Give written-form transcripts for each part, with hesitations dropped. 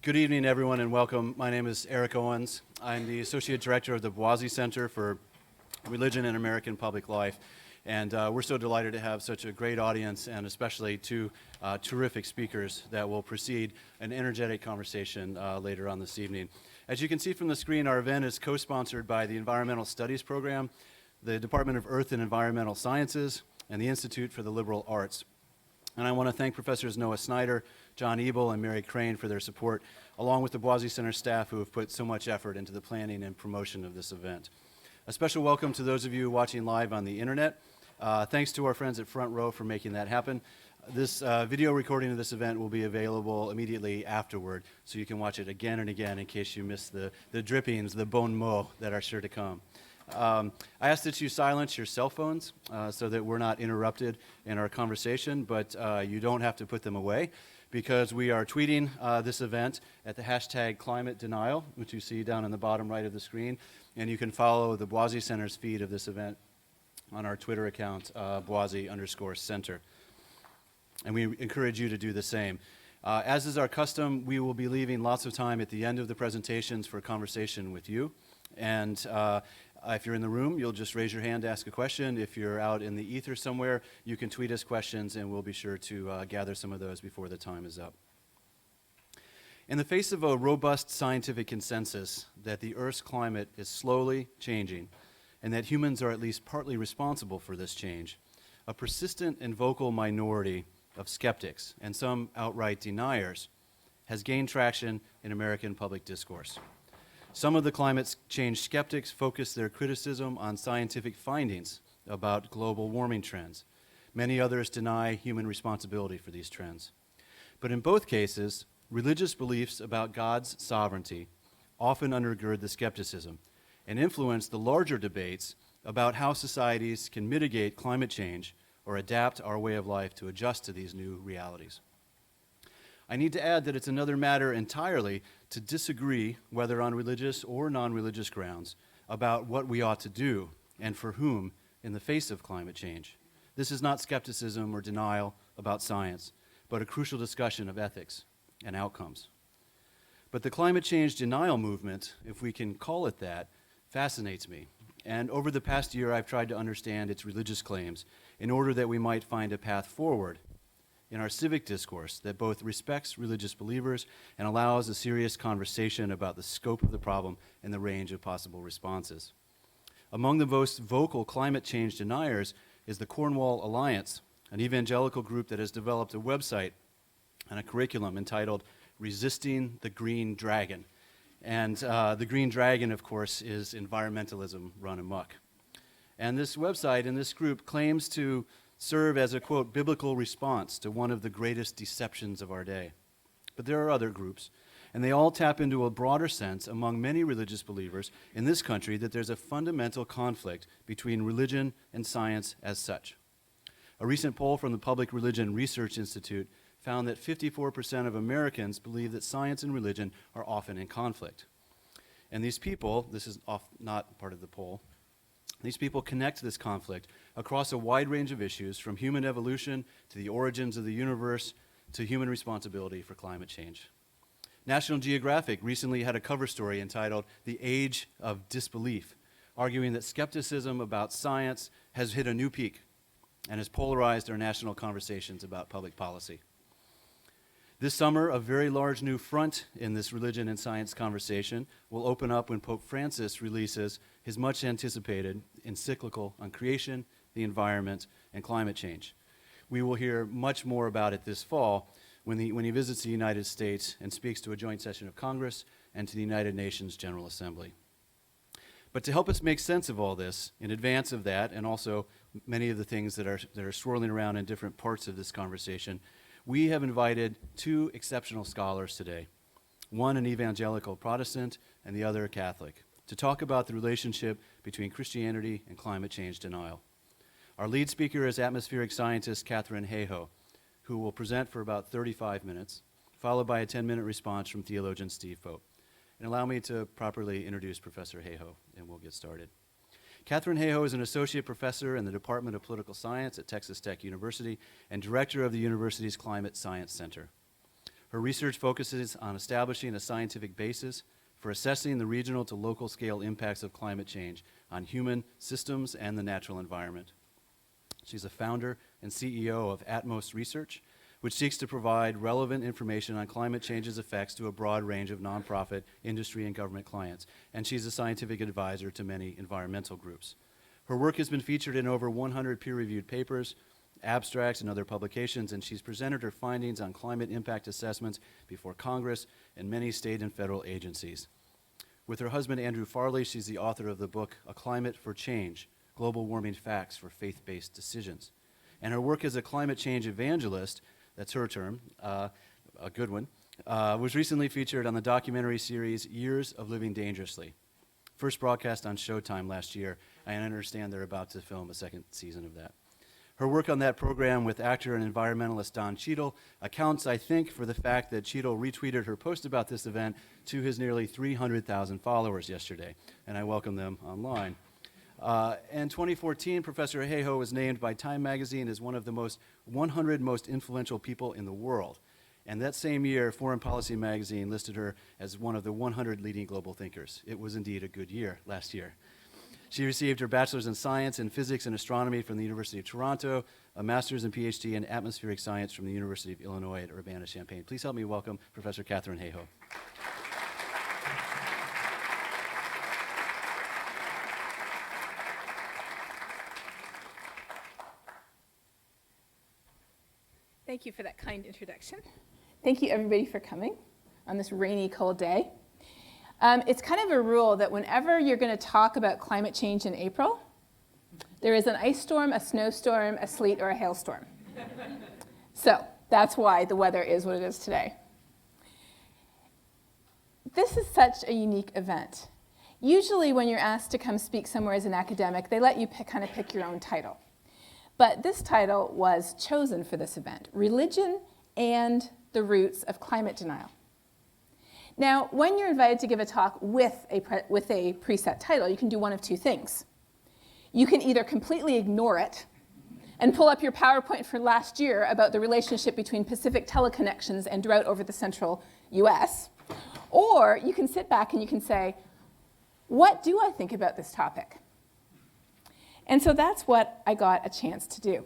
Good evening, everyone, and welcome. My name is Eric Owens. I'm the Associate Director of the Boise Center for Religion and American Public Life, and we're so delighted to have such a great audience, and especially two terrific speakers that will precede an energetic conversation later on this evening. As you can see from the screen, our event is co-sponsored by the Environmental Studies Program, the Department of Earth and Environmental Sciences, and the Institute for the Liberal Arts. And I want to thank Professors Noah Snyder, John Ebel, and Mary Crane for their support, along with the Boise Center staff who have put so much effort into the planning and promotion of this event. A special welcome to those of you watching live on the internet. Thanks to our friends at Front Row for making that happen. This video recording of this event will be available immediately afterward, so you can watch it again and again in case you missed the drippings, the bon mots that are sure to come. I ask that you silence your cell phones so that we're not interrupted in our conversation, but you don't have to put them away because we are tweeting this event at the hashtag climate denial, which you see down in the bottom right of the screen, and you can follow the Boise Center's feed of this event on our Twitter account, Boise_Center. And we encourage you to do the same. As is our custom, we will be leaving lots of time at the end of the presentations for conversation with you. And if you're in the room, you'll just raise your hand to ask a question. If you're out in the ether somewhere, you can tweet us questions, and we'll be sure to gather some of those before the time is up. In the face of a robust scientific consensus that the Earth's climate is slowly changing, and that humans are at least partly responsible for this change, a persistent and vocal minority of skeptics, and some outright deniers, has gained traction in American public discourse. Some of the climate change skeptics focus their criticism on scientific findings about global warming trends. Many others deny human responsibility for these trends. But in both cases, religious beliefs about God's sovereignty often undergird the skepticism and influence the larger debates about how societies can mitigate climate change or adapt our way of life to adjust to these new realities. I need to add that it's another matter entirely to disagree, whether on religious or non-religious grounds, about what we ought to do and for whom in the face of climate change. This is not skepticism or denial about science, but a crucial discussion of ethics and outcomes. But the climate change denial movement, if we can call it that, fascinates me. And over the past year, I've tried to understand its religious claims in order that we might find a path forward in our civic discourse that both respects religious believers and allows a serious conversation about the scope of the problem and the range of possible responses. Among the most vocal climate change deniers is the Cornwall Alliance, an evangelical group that has developed a website and a curriculum entitled Resisting the Green Dragon. And the Green Dragon, of course, is environmentalism run amok. And this website and this group claims to serve as a, quote, biblical response to one of the greatest deceptions of our day. But there are other groups, and they all tap into a broader sense among many religious believers in this country that there's a fundamental conflict between religion and science as such. A recent poll from the Public Religion Research Institute found that 54% of Americans believe that science and religion are often in conflict. And these people, this is not part of the poll, these people connect this conflict across a wide range of issues, from human evolution to the origins of the universe to human responsibility for climate change. National Geographic recently had a cover story entitled The Age of Disbelief, arguing that skepticism about science has hit a new peak and has polarized our national conversations about public policy. This summer, a very large new front in this religion and science conversation will open up when Pope Francis releases his much-anticipated encyclical on creation, the environment, and climate change. We will hear much more about it this fall when he visits the United States and speaks to a joint session of Congress and to the United Nations General Assembly. But to help us make sense of all this, in advance of that, and also many of the things that are swirling around in different parts of this conversation, we have invited two exceptional scholars today, one an evangelical Protestant and the other a Catholic, to talk about the relationship between Christianity and climate change denial. Our lead speaker is atmospheric scientist Katherine Hayhoe, who will present for about 35 minutes, followed by a 10-minute response from theologian Steve Pope. And allow me to properly introduce Professor Hayhoe, and we'll get started. Katherine Hayhoe is an associate professor in the Department of Political Science at Texas Tech University and director of the university's Climate Science Center. Her research focuses on establishing a scientific basis for assessing the regional to local scale impacts of climate change on human systems and the natural environment. She's a founder and CEO of Atmos Research, which seeks to provide relevant information on climate change's effects to a broad range of nonprofit, industry, and government clients. And she's a scientific advisor to many environmental groups. Her work has been featured in over 100 peer-reviewed papers, abstracts, and other publications, and she's presented her findings on climate impact assessments before Congress and many state and federal agencies. With her husband, Andrew Farley, she's the author of the book, A Climate for Change, Global Warming Facts for Faith-Based Decisions. And her work as a climate change evangelist, that's her term, a good one, was recently featured on the documentary series Years of Living Dangerously. First broadcast on Showtime last year. I understand they're about to film a second season of that. Her work on that program with actor and environmentalist Don Cheadle accounts, I think, for the fact that Cheadle retweeted her post about this event to his nearly 300,000 followers yesterday, and I welcome them online. In 2014, Professor Hayhoe was named by Time magazine as one of the 100 most influential people in the world. And that same year, Foreign Policy magazine listed her as one of the 100 leading global thinkers. It was indeed a good year last year. She received her bachelor's in science in physics and astronomy from the University of Toronto, a master's and PhD in atmospheric science from the University of Illinois at Urbana-Champaign. Please help me welcome Professor Catherine Hayhoe. Thank you for that kind introduction. Thank you, everybody, for coming on this rainy, cold day. It's kind of a rule that whenever you're going to talk about climate change in April, there is an ice storm, a snowstorm, a sleet, or a hailstorm. So that's why the weather is what it is today. This is such a unique event. Usually when you're asked to come speak somewhere as an academic, they let you kind of pick your own title. But this title was chosen for this event, Religion and the Roots of Climate Denial. Now, when you're invited to give a talk with a preset title, you can do one of two things. You can either completely ignore it and pull up your PowerPoint for last year about the relationship between Pacific teleconnections and drought over the central US, or you can sit back and you can say, what do I think about this topic? And so that's what I got a chance to do.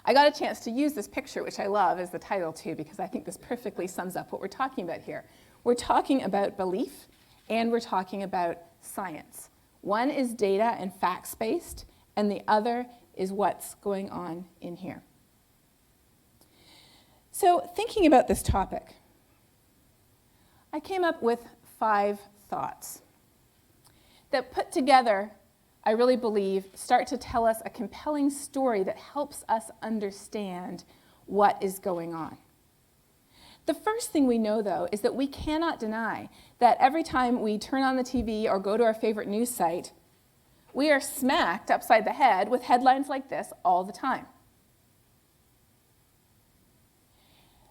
I got a chance to use this picture, which I love, as the title too, because I think this perfectly sums up what we're talking about here. We're talking about belief, and we're talking about science. One is data and facts-based, and the other is what's going on in here. So thinking about this topic, I came up with 5 thoughts that put together, I really believe, start to tell us a compelling story that helps us understand what is going on. The first thing we know, though, is that we cannot deny that every time we turn on the TV or go to our favorite news site, we are smacked upside the head with headlines like this all the time.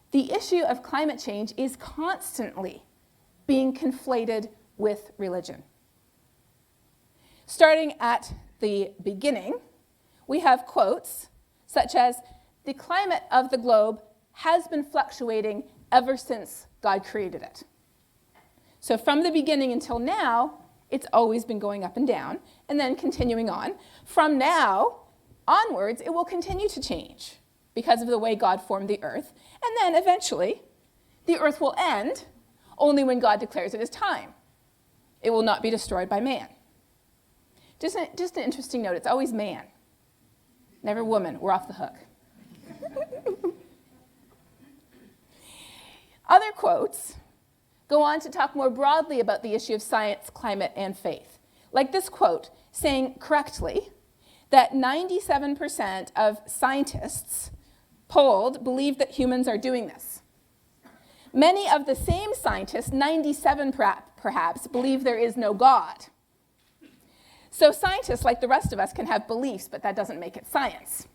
The issue of climate change is constantly being conflated with religion. Starting at the beginning, we have quotes such as, "The climate of the globe has been fluctuating ever since God created it." So from the beginning until now, it's always been going up and down, and then continuing on. From now onwards, it will continue to change because of the way God formed the earth, and then eventually, the earth will end only when God declares it is time. It will not be destroyed by man. Just an interesting note, it's always man, never woman. We're off the hook. Other quotes go on to talk more broadly about the issue of science, climate, and faith. Like this quote, saying correctly that 97% of scientists polled believe that humans are doing this. Many of the same scientists, 97 perhaps, believe there is no God. So scientists, like the rest of us, can have beliefs, but that doesn't make it science.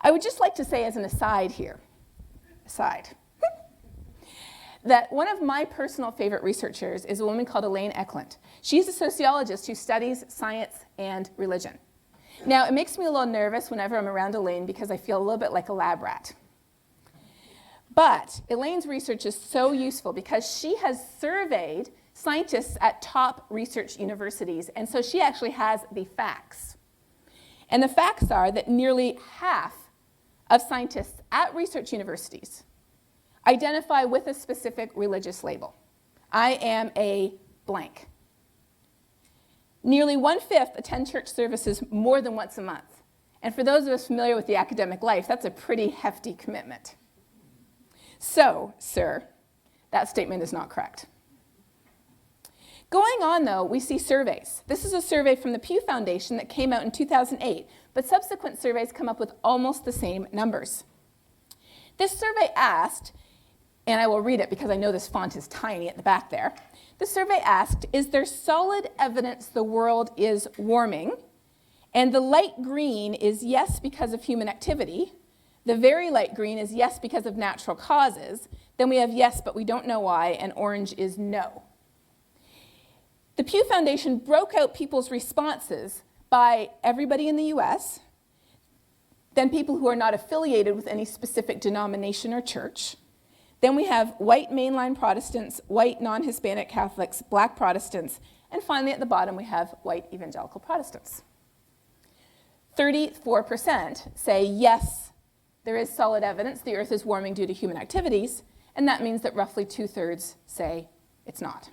I would just like to say as an aside here, that one of my personal favorite researchers is a woman called Elaine Eklund. She's a sociologist who studies science and religion. Now, it makes me a little nervous whenever I'm around Elaine because I feel a little bit like a lab rat. But Elaine's research is so useful because she has surveyed scientists at top research universities, and so she actually has the facts. And the facts are that nearly half of scientists at research universities identify with a specific religious label. I am a blank. Nearly 1/5 attend church services more than once a month. And for those of us familiar with the academic life, that's a pretty hefty commitment. So, sir, that statement is not correct. Going on, though, we see surveys. This is a survey from the Pew Foundation that came out in 2008, but subsequent surveys come up with almost the same numbers. This survey asked, and I will read it because I know this font is tiny at the back there. The survey asked, is there solid evidence the world is warming? And the light green is yes because of human activity. The very light green is yes because of natural causes. Then we have yes, but we don't know why, and orange is no. The Pew Foundation broke out people's responses by everybody in the US, then people who are not affiliated with any specific denomination or church. Then we have white mainline Protestants, white non-Hispanic Catholics, black Protestants, and finally at the bottom we have white evangelical Protestants. 34% say yes, there is solid evidence the earth is warming due to human activities, and that means that roughly 2/3 say it's not.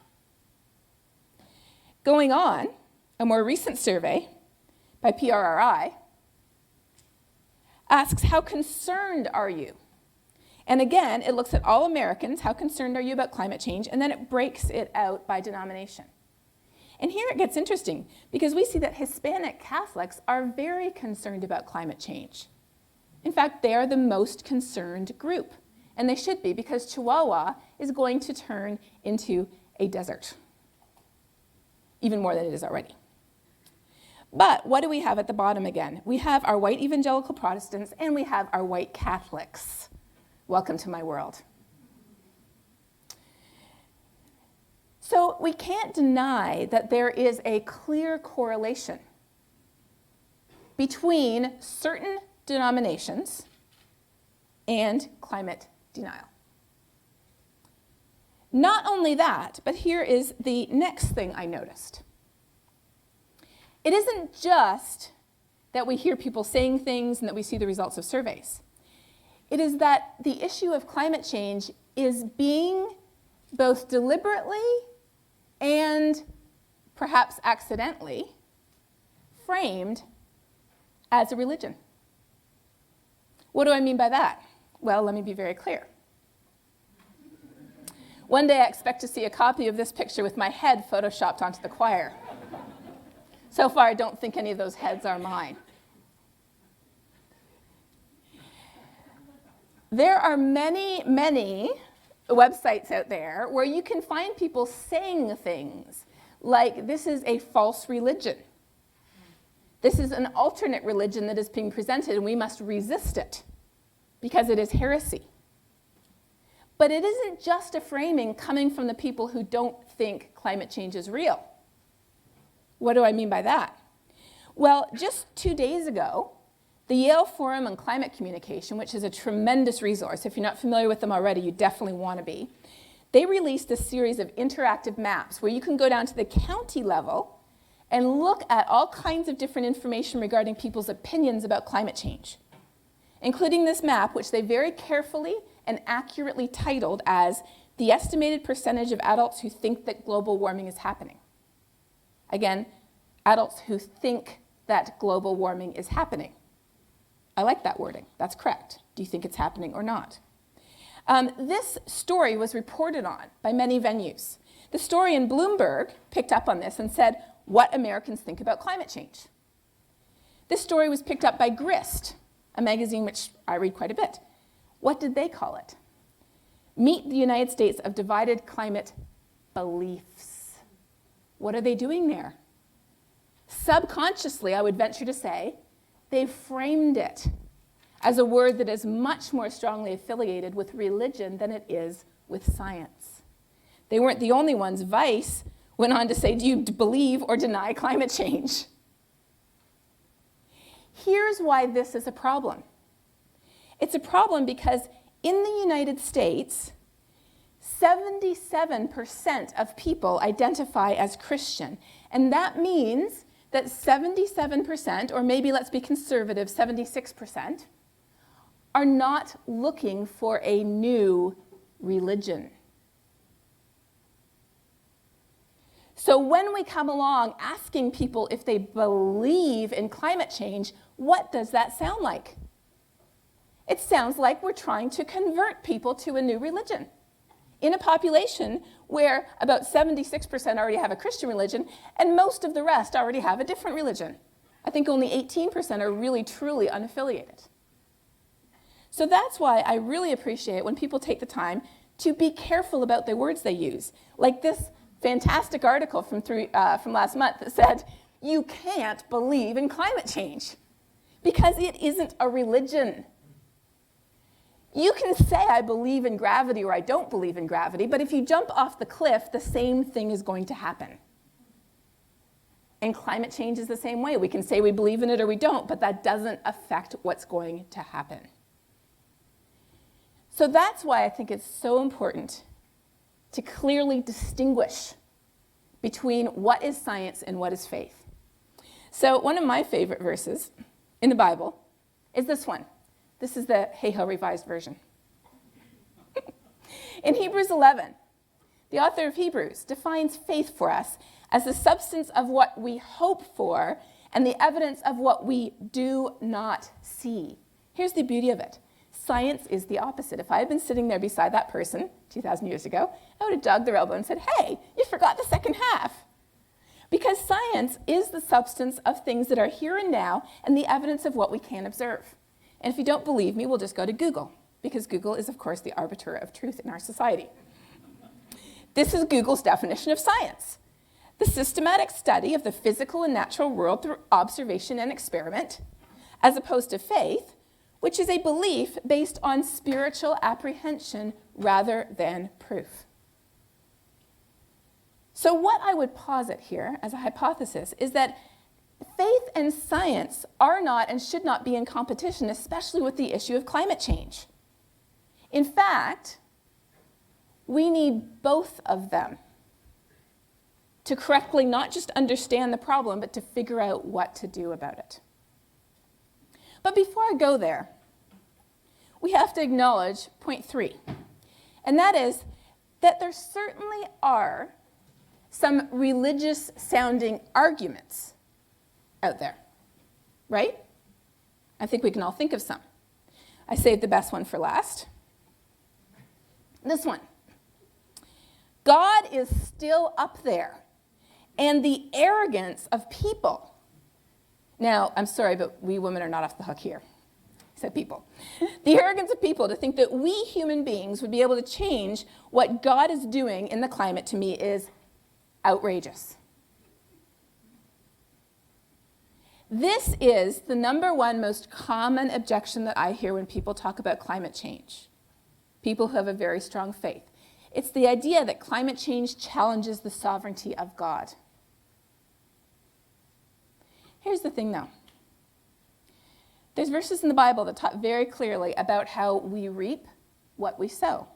Going on, a more recent survey by PRRI asks, how concerned are you? And again, it looks at all Americans, how concerned are you about climate change, and then it breaks it out by denomination. And here it gets interesting, because we see that Hispanic Catholics are very concerned about climate change. In fact, they are the most concerned group, and they should be, because Chihuahua is going to turn into a desert, even more than it is already. But what do we have at the bottom again? We have our white evangelical Protestants, and we have our white Catholics. Welcome to my world. So we can't deny that there is a clear correlation between certain denominations and climate denial. Not only that, but here is the next thing I noticed. It isn't just that we hear people saying things and that we see the results of surveys. It is that the issue of climate change is being both deliberately and perhaps accidentally framed as a religion. What do I mean by that? Well, let me be very clear. One day I expect to see a copy of this picture with my head photoshopped onto the choir. So far, I don't think any of those heads are mine. There are many, many websites out there where you can find people saying things like, this is a false religion. This is an alternate religion that is being presented, and we must resist it because it is heresy. But it isn't just a framing coming from the people who don't think climate change is real. What do I mean by that? Well, just 2 days ago, the Yale Forum on Climate Communication, which is a tremendous resource, if you're not familiar with them already, you definitely want to be, they released a series of interactive maps where you can go down to the county level and look at all kinds of different information regarding people's opinions about climate change, including this map, which they very carefully and accurately titled as the estimated percentage of adults who think that global warming is happening. Again, adults who think that global warming is happening. I like that wording. That's correct. Do you think it's happening or not? This story was reported on by many venues. The story in Bloomberg picked up on this and said, what Americans think about climate change. This story was picked up by Grist, a magazine which I read quite a bit. What did they call it? Meet the United States of divided climate beliefs. What are they doing there? Subconsciously, I would venture to say, they framed it as a word that is much more strongly affiliated with religion than it is with science. They weren't the only ones. Vice went on to say, do you believe or deny climate change? Here's why this is a problem. It's a problem because In the United States, 77% of people identify as Christian. And that means that 77%, or maybe let's be conservative, 76%, are not looking for a new religion. So when we come along asking people if they believe in climate change, what does that sound like? It sounds like we're trying to convert people to a new religion. In a population where about 76% already have a Christian religion, and most of the rest already have a different religion. I think only 18% are really, truly unaffiliated. So that's why I really appreciate when people take the time to be careful about the words they use. Like this fantastic article from last month that said, you can't believe in climate change because it isn't a religion. You can say I believe in gravity or I don't believe in gravity, but if you jump off the cliff, the same thing is going to happen. And climate change is the same way. We can say we believe in it or we don't, but that doesn't affect what's going to happen. So that's why I think it's so important to clearly distinguish between what is science and what is faith. So one of my favorite verses in the Bible is this one. This is the Hayhoe Revised Version. In Hebrews 11, the author of Hebrews defines faith for us as the substance of what we hope for and the evidence of what we do not see. Here's the beauty of it. Science is the opposite. If I had been sitting there beside that person 2,000 years ago, I would have dug their elbow and said, hey, you forgot the second half. Because science is the substance of things that are here and now and the evidence of what we can observe. And if you don't believe me, we'll just go to Google, because Google is, of course, the arbiter of truth in our society. This is Google's definition of science: the systematic study of the physical and natural world through observation and experiment, as opposed to faith, which is a belief based on spiritual apprehension rather than proof. So what I would posit here as a hypothesis is that faith and science are not and should not be in competition, especially with the issue of climate change. In fact, we need both of them to correctly not just understand the problem, but to figure out what to do about it. But before I go there, we have to acknowledge point 3, and that is that there certainly are some religious-sounding arguments out there, right? I think we can all think of some. I saved the best one for last. This one. God is still up there, and the arrogance of people. Now, I'm sorry, but we women are not off the hook here. I said people. The arrogance of people to think that we human beings would be able to change what God is doing in the climate, to me, is outrageous. This is the number one most common objection that I hear when people talk about climate change. People who have a very strong faith. It's the idea that climate change challenges the sovereignty of God. Here's the thing, though. There's verses in the Bible that talk very clearly about how we reap what we sow.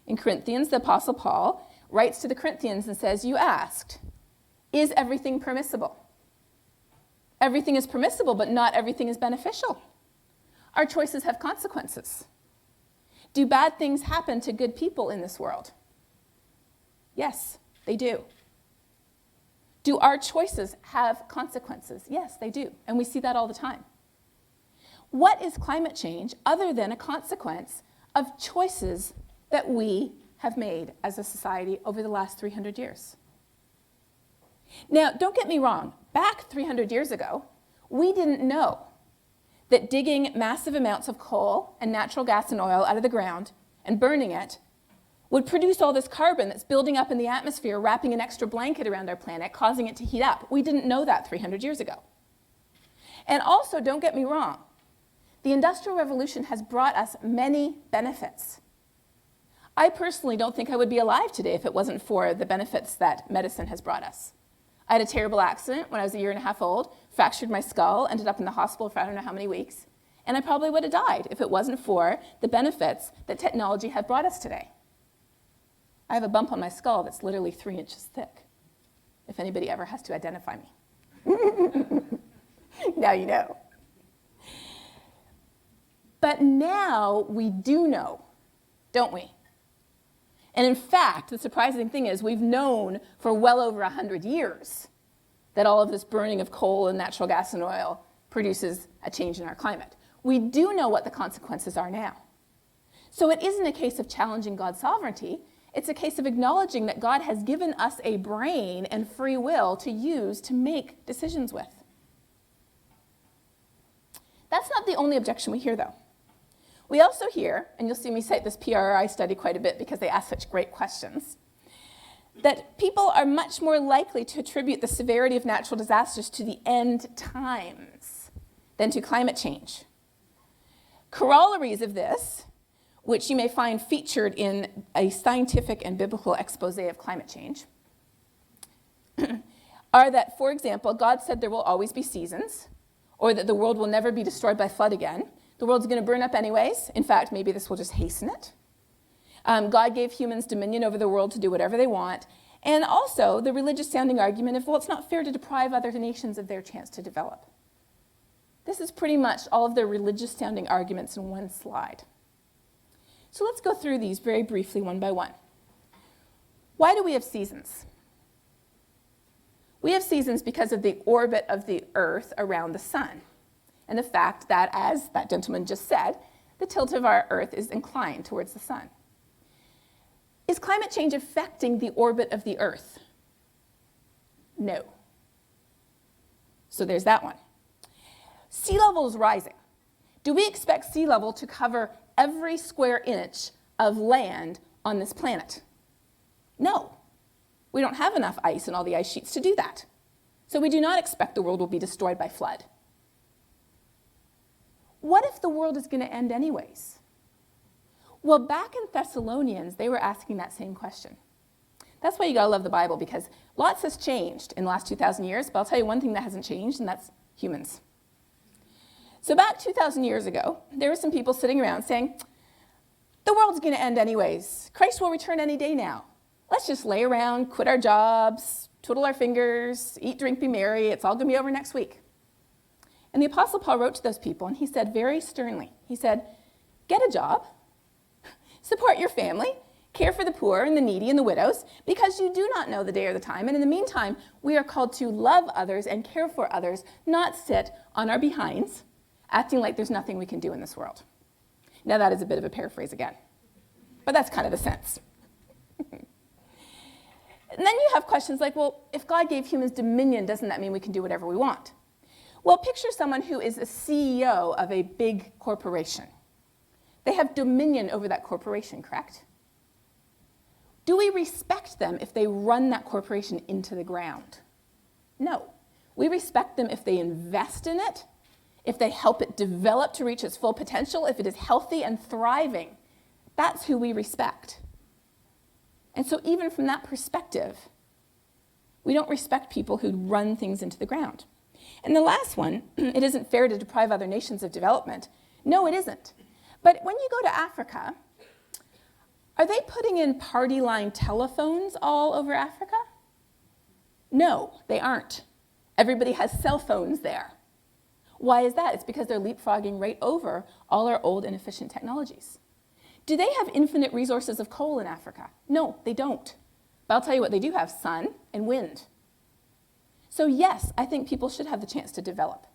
In Corinthians, the Apostle Paul writes to the Corinthians and says, you asked, is everything permissible? Everything is permissible, but not everything is beneficial. Our choices have consequences. Do bad things happen to good people in this world? Yes, they do. Do our choices have consequences? Yes, they do, and we see that all the time. What is climate change other than a consequence of choices that we have made as a society over the last 300 years? Now, don't get me wrong. Back 300 years ago, we didn't know that digging massive amounts of coal and natural gas and oil out of the ground and burning it would produce all this carbon that's building up in the atmosphere, wrapping an extra blanket around our planet, causing it to heat up. We didn't know that 300 years ago. And also, don't get me wrong, the Industrial Revolution has brought us many benefits. I personally don't think I would be alive today if it wasn't for the benefits that medicine has brought us. I had a terrible accident when I was 1.5 years old, fractured my skull, ended up in the hospital for I don't know how many weeks. And I probably would have died if it wasn't for the benefits that technology had brought us today. I have a bump on my skull that's literally 3 inches thick, if anybody ever has to identify me. Now you know. But now we do know, don't we? And in fact, the surprising thing is we've known for well over 100 years that all of this burning of coal and natural gas and oil produces a change in our climate. We do know what the consequences are now. So it isn't a case of challenging God's sovereignty. It's a case of acknowledging that God has given us a brain and free will to use to make decisions with. That's not the only objection we hear, though. We also hear, and you'll see me cite this PRI study quite a bit because they ask such great questions, that people are much more likely to attribute the severity of natural disasters to the end times than to climate change. Corollaries of this, which you may find featured in a scientific and biblical expose of climate change, are that, for example, God said there will always be seasons, or that the world will never be destroyed by flood again. The world's going to burn up anyways. In fact, maybe this will just hasten it. God gave humans dominion over the world to do whatever they want. And also the religious-sounding argument of, well, it's not fair to deprive other nations of their chance to develop. This is pretty much all of the religious-sounding arguments in one slide. So let's go through these very briefly one by one. Why do we have seasons? We have seasons because of the orbit of the Earth around the sun, and the fact that, as that gentleman just said, the tilt of our Earth is inclined towards the sun. Is climate change affecting the orbit of the Earth? No. So there's that one. Sea level is rising. Do we expect sea level to cover every square inch of land on this planet? No. We don't have enough ice in all the ice sheets to do that. So we do not expect the world will be destroyed by flood. What if the world is going to end anyways? Well, back in Thessalonians, they were asking that same question. That's why you gotta love the Bible, because lots has changed in the last 2,000 years, but I'll tell you one thing that hasn't changed, and that's humans. So back 2,000 years ago, there were some people sitting around saying, the world's going to end anyways. Christ will return any day now. Let's just lay around, quit our jobs, twiddle our fingers, eat, drink, be merry. It's all going to be over next week. And the Apostle Paul wrote to those people, and he said very sternly, he said, get a job, support your family, care for the poor and the needy and the widows, because you do not know the day or the time. And in the meantime, we are called to love others and care for others, not sit on our behinds, acting like there's nothing we can do in this world. Now that is a bit of a paraphrase again, but that's kind of the sense. And then you have questions like, well, if God gave humans dominion, doesn't that mean we can do whatever we want? Well, picture someone who is a CEO of a big corporation. They have dominion over that corporation, correct? Do we respect them if they run that corporation into the ground? No. We respect them if they invest in it, if they help it develop to reach its full potential, if it is healthy and thriving. That's who we respect. And so even from that perspective, we don't respect people who run things into the ground. And the last one, it isn't fair to deprive other nations of development. No, it isn't. But when you go to Africa, are they putting in party line telephones all over Africa? No, they aren't. Everybody has cell phones there. Why is that? It's because they're leapfrogging right over all our old inefficient technologies. Do they have infinite resources of coal in Africa? No, they don't. But I'll tell you what they do have, sun and wind. So yes, I think people should have the chance to develop,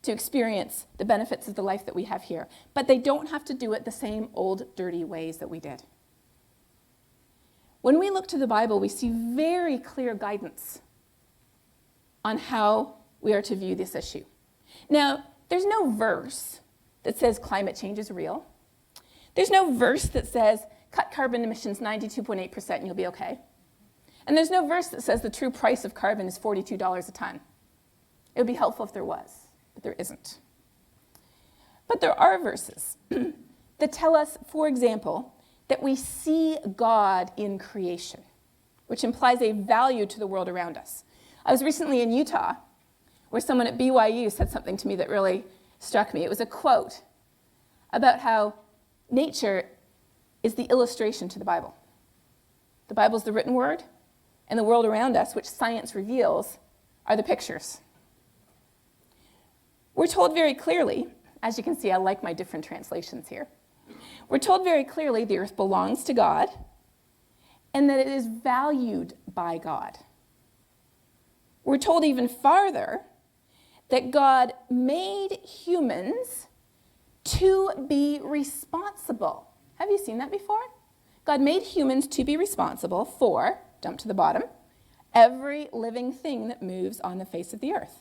to experience the benefits of the life that we have here. But they don't have to do it the same old, dirty ways that we did. When we look to the Bible, we see very clear guidance on how we are to view this issue. Now, there's no verse that says climate change is real. There's no verse that says cut carbon emissions 92.8% and you'll be okay. And there's no verse that says the true price of carbon is $42 a ton. It would be helpful if there was, but there isn't. But there are verses that tell us, for example, that we see God in creation, which implies a value to the world around us. I was recently in Utah, where someone at BYU said something to me that really struck me. It was a quote about how nature is the illustration to the Bible. The Bible is the written word, and the world around us, which science reveals, are the pictures. We're told very clearly, as you can see, I like my different translations here. We're told very clearly the earth belongs to God and that it is valued by God. We're told even farther that God made humans to be responsible. Have you seen that before? God made humans to be responsible for, jump to the bottom, every living thing that moves on the face of the earth.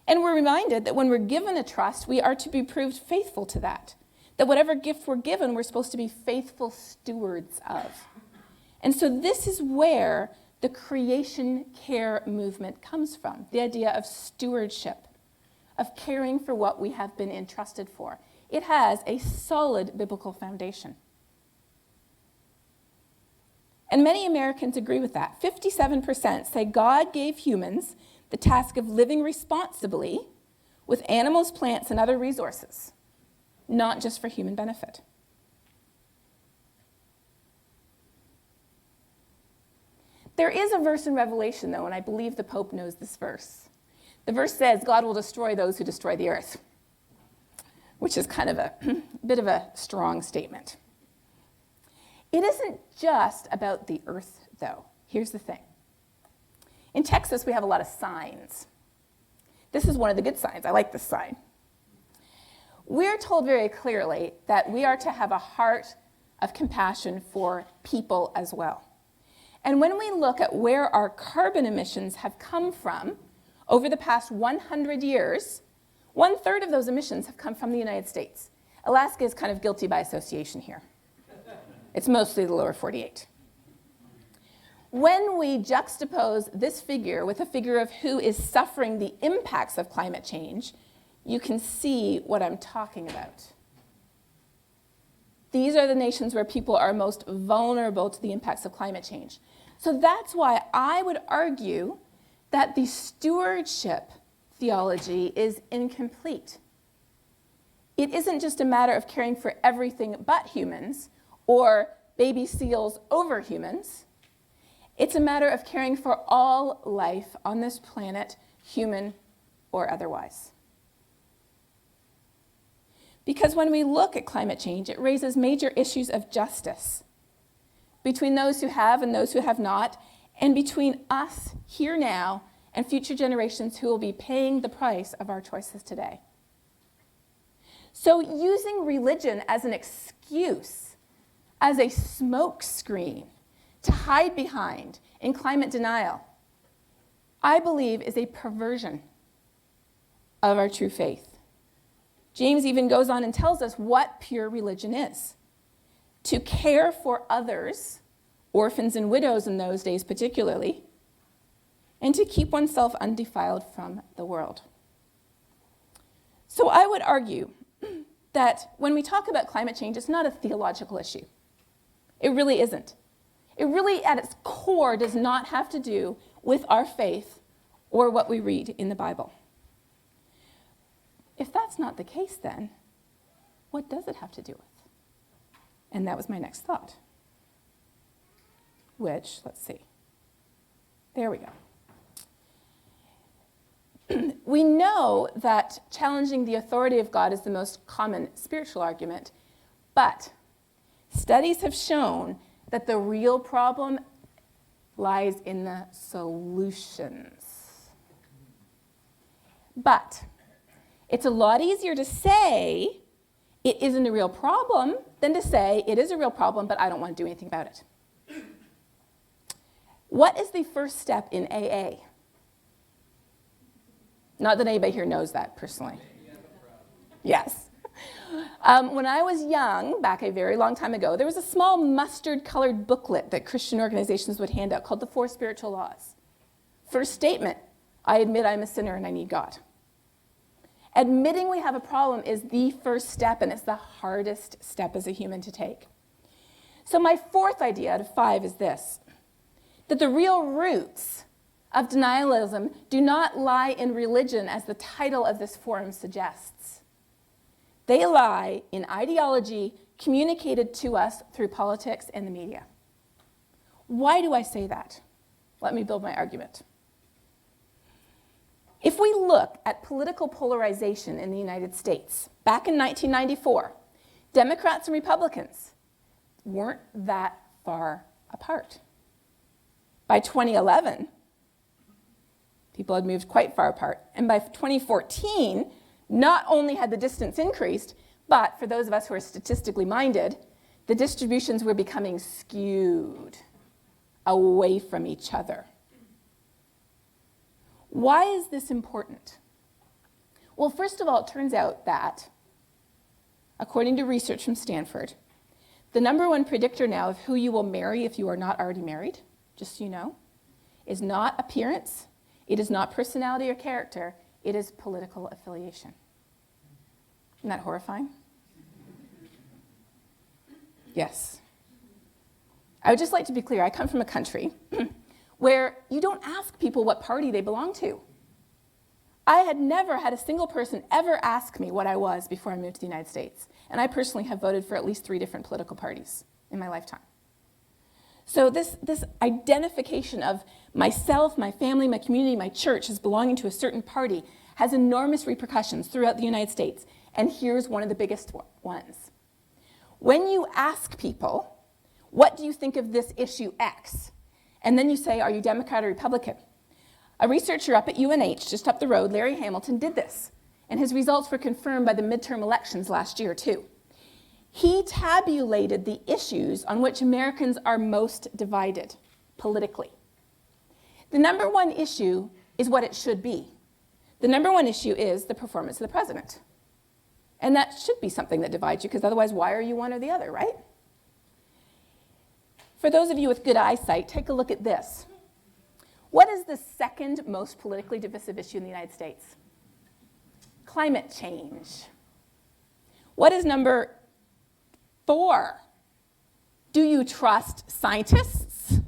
And we're reminded that when we're given a trust, we are to be proved faithful to that. That whatever gift we're given, we're supposed to be faithful stewards of. And so this is where the creation care movement comes from, the idea of stewardship, of caring for what we have been entrusted for. It has a solid biblical foundation. And many Americans agree with that. 57% say God gave humans the task of living responsibly with animals, plants, and other resources, not just for human benefit. There is a verse in Revelation, though, and I believe the Pope knows this verse. The verse says, God will destroy those who destroy the earth, which is kind of a bit of a strong statement. It isn't just about the earth, though. Here's the thing. In Texas, we have a lot of signs. This is one of the good signs. I like this sign. We're told very clearly that we are to have a heart of compassion for people as well. And when we look at where our carbon emissions have come from over the past 100 years, 1/3 of those emissions have come from the United States. Alaska is kind of guilty by association here. It's mostly the lower 48. When we juxtapose this figure with a figure of who is suffering the impacts of climate change, you can see what I'm talking about. These are the nations where people are most vulnerable to the impacts of climate change. So that's why I would argue that the stewardship theology is incomplete. It isn't just a matter of caring for everything but humans or baby seals over humans. It's a matter of caring for all life on this planet, human or otherwise. Because when we look at climate change, it raises major issues of justice between those who have and those who have not, and between us here now and future generations who will be paying the price of our choices today. So using religion as an excuse, as a smokescreen to hide behind in climate denial, I believe is a perversion of our true faith. James even goes on and tells us what pure religion is. To care for others, orphans and widows in those days particularly, and to keep oneself undefiled from the world. So I would argue that when we talk about climate change, it's not a theological issue. It really isn't. It really, at its core, does not have to do with our faith or what we read in the Bible. If that's not the case, then what does it have to do with? And that was my next thought, which, let's see. There we go. We know that challenging the authority of God is the most common spiritual argument, but studies have shown that the real problem lies in the solutions. But it's a lot easier to say it isn't a real problem than to say it is a real problem, but I don't want to do anything about it. What is the first step in AA? Not that anybody here knows that personally. Yes. When I was young, back a very long time ago, there was a small mustard-colored booklet that Christian organizations would hand out called The Four Spiritual Laws. First statement, I admit I'm a sinner and I need God. Admitting we have a problem is the first step, and it's the hardest step as a human to take. So my fourth idea out of 5 is this, that the real roots of denialism do not lie in religion as the title of this forum suggests. They lie in ideology communicated to us through politics and the media. Why do I say that? Let me build my argument. If we look at political polarization in the United States, back in 1994, Democrats and Republicans weren't that far apart. By 2011, people had moved quite far apart. And by 2014, not only had the distance increased, but for those of us who are statistically minded, the distributions were becoming skewed away from each other. Why is this important? Well, first of all, it turns out that, according to research from Stanford, the number one predictor now of who you will marry if you are not already married, just so you know, is not appearance, it is not personality or character, it is political affiliation. Isn't that horrifying? Yes. I would just like to be clear, I come from a country where you don't ask people what party they belong to. I had never had a single person ever ask me what I was before I moved to the United States. And I personally have voted for at least 3 different political parties in my lifetime. So this identification of myself, my family, my community, my church as belonging to a certain party has enormous repercussions throughout the United States. And here's one of the biggest ones. When you ask people, what do you think of this issue X? And then you say, are you Democrat or Republican? A researcher up at UNH, just up the road, Larry Hamilton, did this. And his results were confirmed by the midterm elections last year, too. He tabulated the issues on which Americans are most divided politically. The number one issue is what it should be. The number one issue is the performance of the president. And that should be something that divides you, because otherwise, why are you one or the other, right? For those of you with good eyesight, take a look at this. What is the second most politically divisive issue in the United States? Climate change. What is number 4? Do you trust scientists?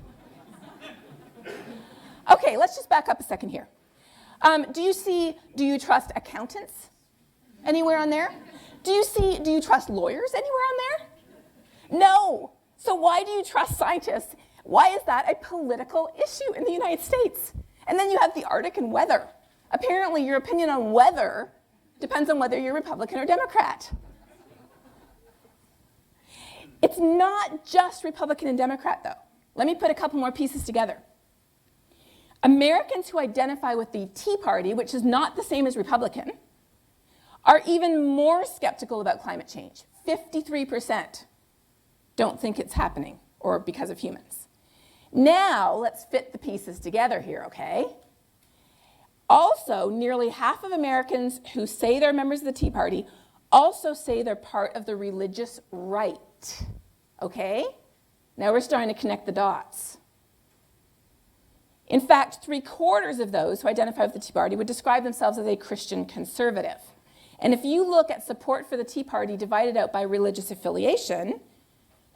Okay, let's just back up a second here. Do you trust accountants anywhere on there? Do you trust lawyers anywhere on there? No. So why do you trust scientists? Why is that a political issue in the United States? And then you have the Arctic and weather. Apparently, your opinion on weather depends on whether you're Republican or Democrat. It's not just Republican and Democrat, though. Let me put a couple more pieces together. Americans who identify with the Tea Party, which is not the same as Republican, are even more skeptical about climate change. 53% don't think it's happening or because of humans. Now, let's fit the pieces together here, okay? Also, nearly half of Americans who say they're members of the Tea Party also say they're part of the religious right, okay? Now we're starting to connect the dots. In fact, 3/4 of those who identify with the Tea Party would describe themselves as a Christian conservative. And if you look at support for the Tea Party divided out by religious affiliation,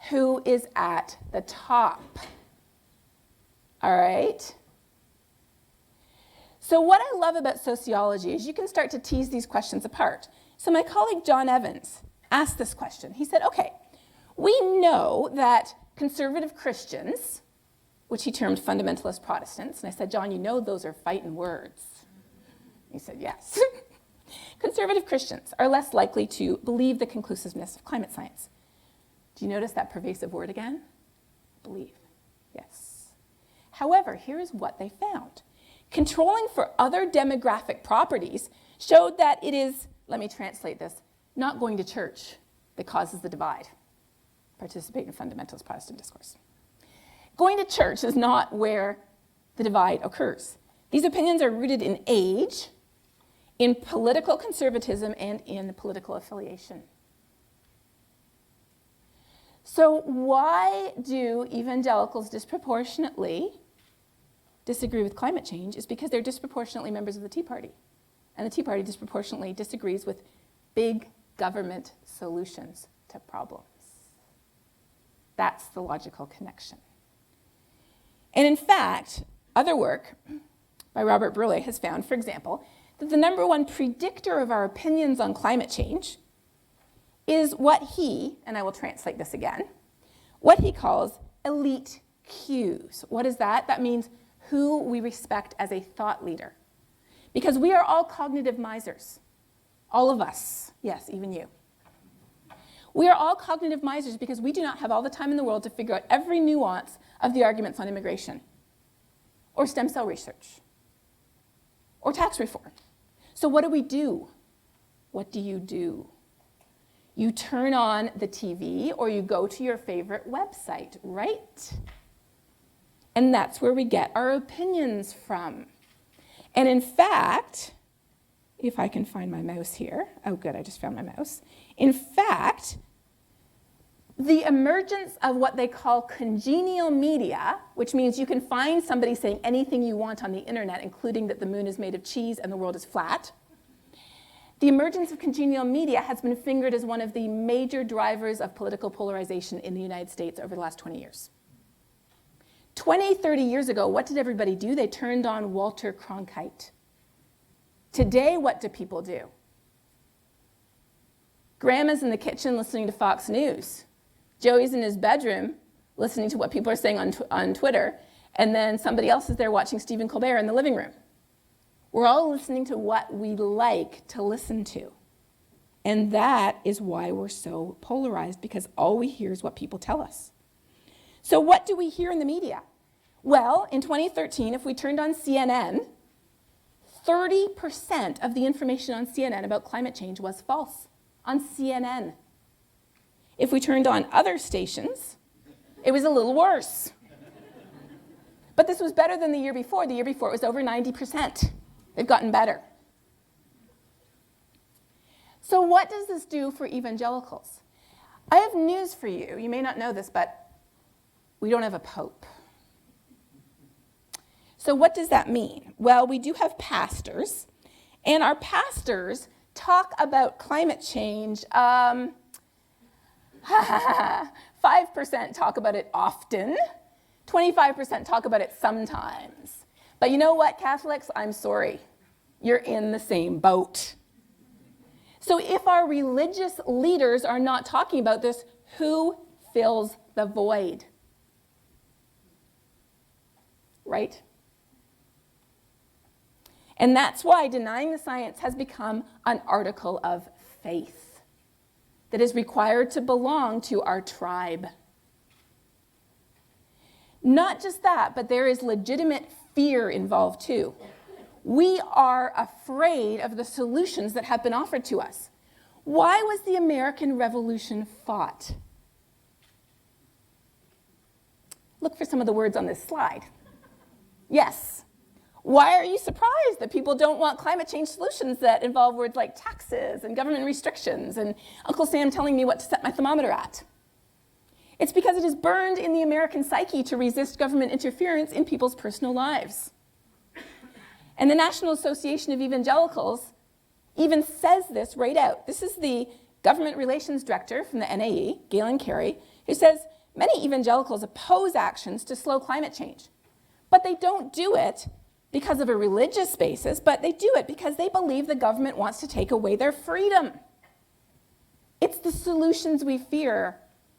who is at the top? All right? So what I love about sociology is you can start to tease these questions apart. So my colleague John Evans asked this question. He said, okay, we know that conservative Christians, which he termed fundamentalist Protestants, and I said, John, you know those are fighting words. He said, yes. Conservative Christians are less likely to believe the conclusiveness of climate science. Do you notice that pervasive word again? Believe. Yes. However, here is what they found. Controlling for other demographic properties showed that it is, let me translate this, not going to church that causes the divide. Participate in fundamentalist Protestant discourse. Going to church is not where the divide occurs. These opinions are rooted in age, in political conservatism, and in political affiliation. So why do evangelicals disproportionately disagree with climate change? Is because they're disproportionately members of the Tea Party. And the Tea Party disproportionately disagrees with big government solutions to problems. That's the logical connection. And in fact, other work by Robert Brule has found, for example, that the number one predictor of our opinions on climate change is what he, and I will translate this again, what he calls elite cues. What is that? That means who we respect as a thought leader. Because we are all cognitive misers. All of us. Yes, even you. We are all cognitive misers because we do not have all the time in the world to figure out every nuance of the arguments on immigration, or stem cell research, or tax reform. So what do? What do? You turn on the TV or you go to your favorite website, right? And that's where we get our opinions from. And in fact, if I can find my mouse here. Oh, good, I just found my mouse. In fact, the emergence of what they call congenial media, which means you can find somebody saying anything you want on the internet, including that the moon is made of cheese and the world is flat. The emergence of congenial media has been fingered as one of the major drivers of political polarization in the United States over the last 20 years. 20, 30 years ago, what did everybody do? They turned on Walter Cronkite. Today, what do people do? Grandma's in the kitchen listening to Fox News. Joey's in his bedroom listening to what people are saying on Twitter, and then somebody else is there watching Stephen Colbert in the living room. We're all listening to what we like to listen to. And that is why we're so polarized, because all we hear is what people tell us. So what do we hear in the media? Well, in 2013, if we turned on CNN, 30% of the information on CNN about climate change was false. On CNN. If we turned on other stations, it was a little worse. But this was better than the year before. The year before it was over 90%. They've gotten better. So what does this do for evangelicals? I have news for you. You may not know this, but we don't have a pope. So what does that mean? Well, we do have pastors, and our pastors talk about climate change. 5% talk about it often. 25% talk about it sometimes. But you know what, Catholics? I'm sorry. You're in the same boat. So if our religious leaders are not talking about this, who fills the void? Right? And that's why denying the science has become an article of faith that is required to belong to our tribe. Not just that, but there is legitimate fear involved too. We are afraid of the solutions that have been offered to us. Why was the American Revolution fought? Look for some of the words on this slide. Yes. Why are you surprised that people don't want climate change solutions that involve words like taxes and government restrictions and Uncle Sam telling me what to set my thermometer at? It's because it is burned in the American psyche to resist government interference in people's personal lives. And the National Association of Evangelicals even says this right out. This is the government relations director from the NAE, Galen Carey, who says many evangelicals oppose actions to slow climate change, but they don't do it because of a religious basis, but they do it because they believe the government wants to take away their freedom. It's the solutions we fear,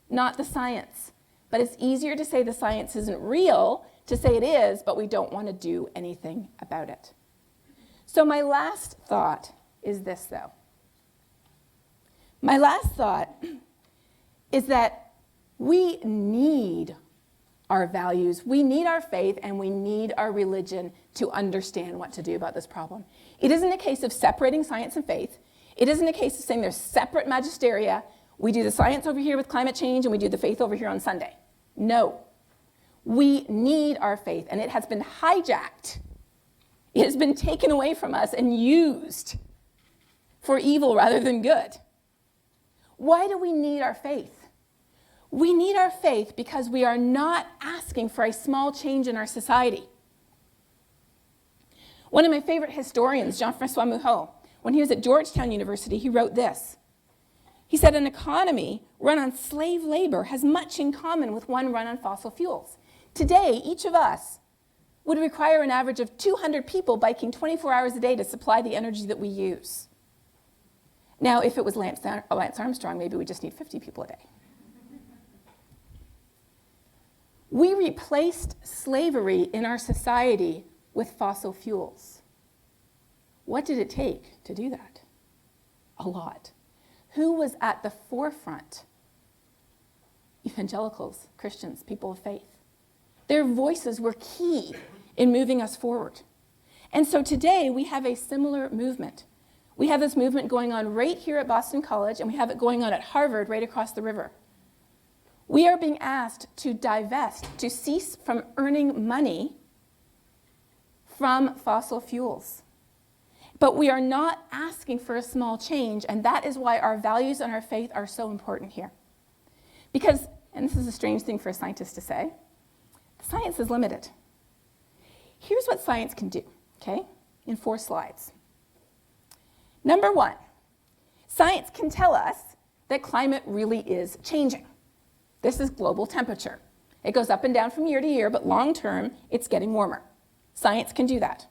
not the science. But it's easier to say the science isn't real, to say it is, but we don't want to do anything about it. So my last thought is this, though. My last thought is that we need our values, we need our faith, and we need our religion to understand what to do about this problem. It isn't a case of separating science and faith. It isn't a case of saying there's separate magisteria. We do the science over here with climate change and we do the faith over here on Sunday. No. We need our faith, and it has been hijacked. It has been taken away from us and used for evil rather than good. Why do we need our faith? We need our faith because we are not asking for a small change in our society. One of my favorite historians, Jean-Francois Mouhot, when he was at Georgetown University, he wrote this. He said, an economy run on slave labor has much in common with one run on fossil fuels. Today, each of us would require an average of 200 people biking 24 hours a day to supply the energy that we use. Now, if it was Lance Armstrong, maybe we just need 50 people a day. We replaced slavery in our society with fossil fuels. What did it take to do that? A lot. Who was at the forefront? Evangelicals, Christians, people of faith. Their voices were key in moving us forward. And so today we have a similar movement. We have this movement going on right here at Boston College, and we have it going on at Harvard right across the river. We are being asked to divest, to cease from earning money from fossil fuels. But we are not asking for a small change, and that is why our values and our faith are so important here. Because, and this is a strange thing for a scientist to say, science is limited. Here's what science can do, okay, in 4 slides. Number 1, science can tell us that climate really is changing. This is global temperature. It goes up and down from year to year, but long term, it's getting warmer. Science can do that.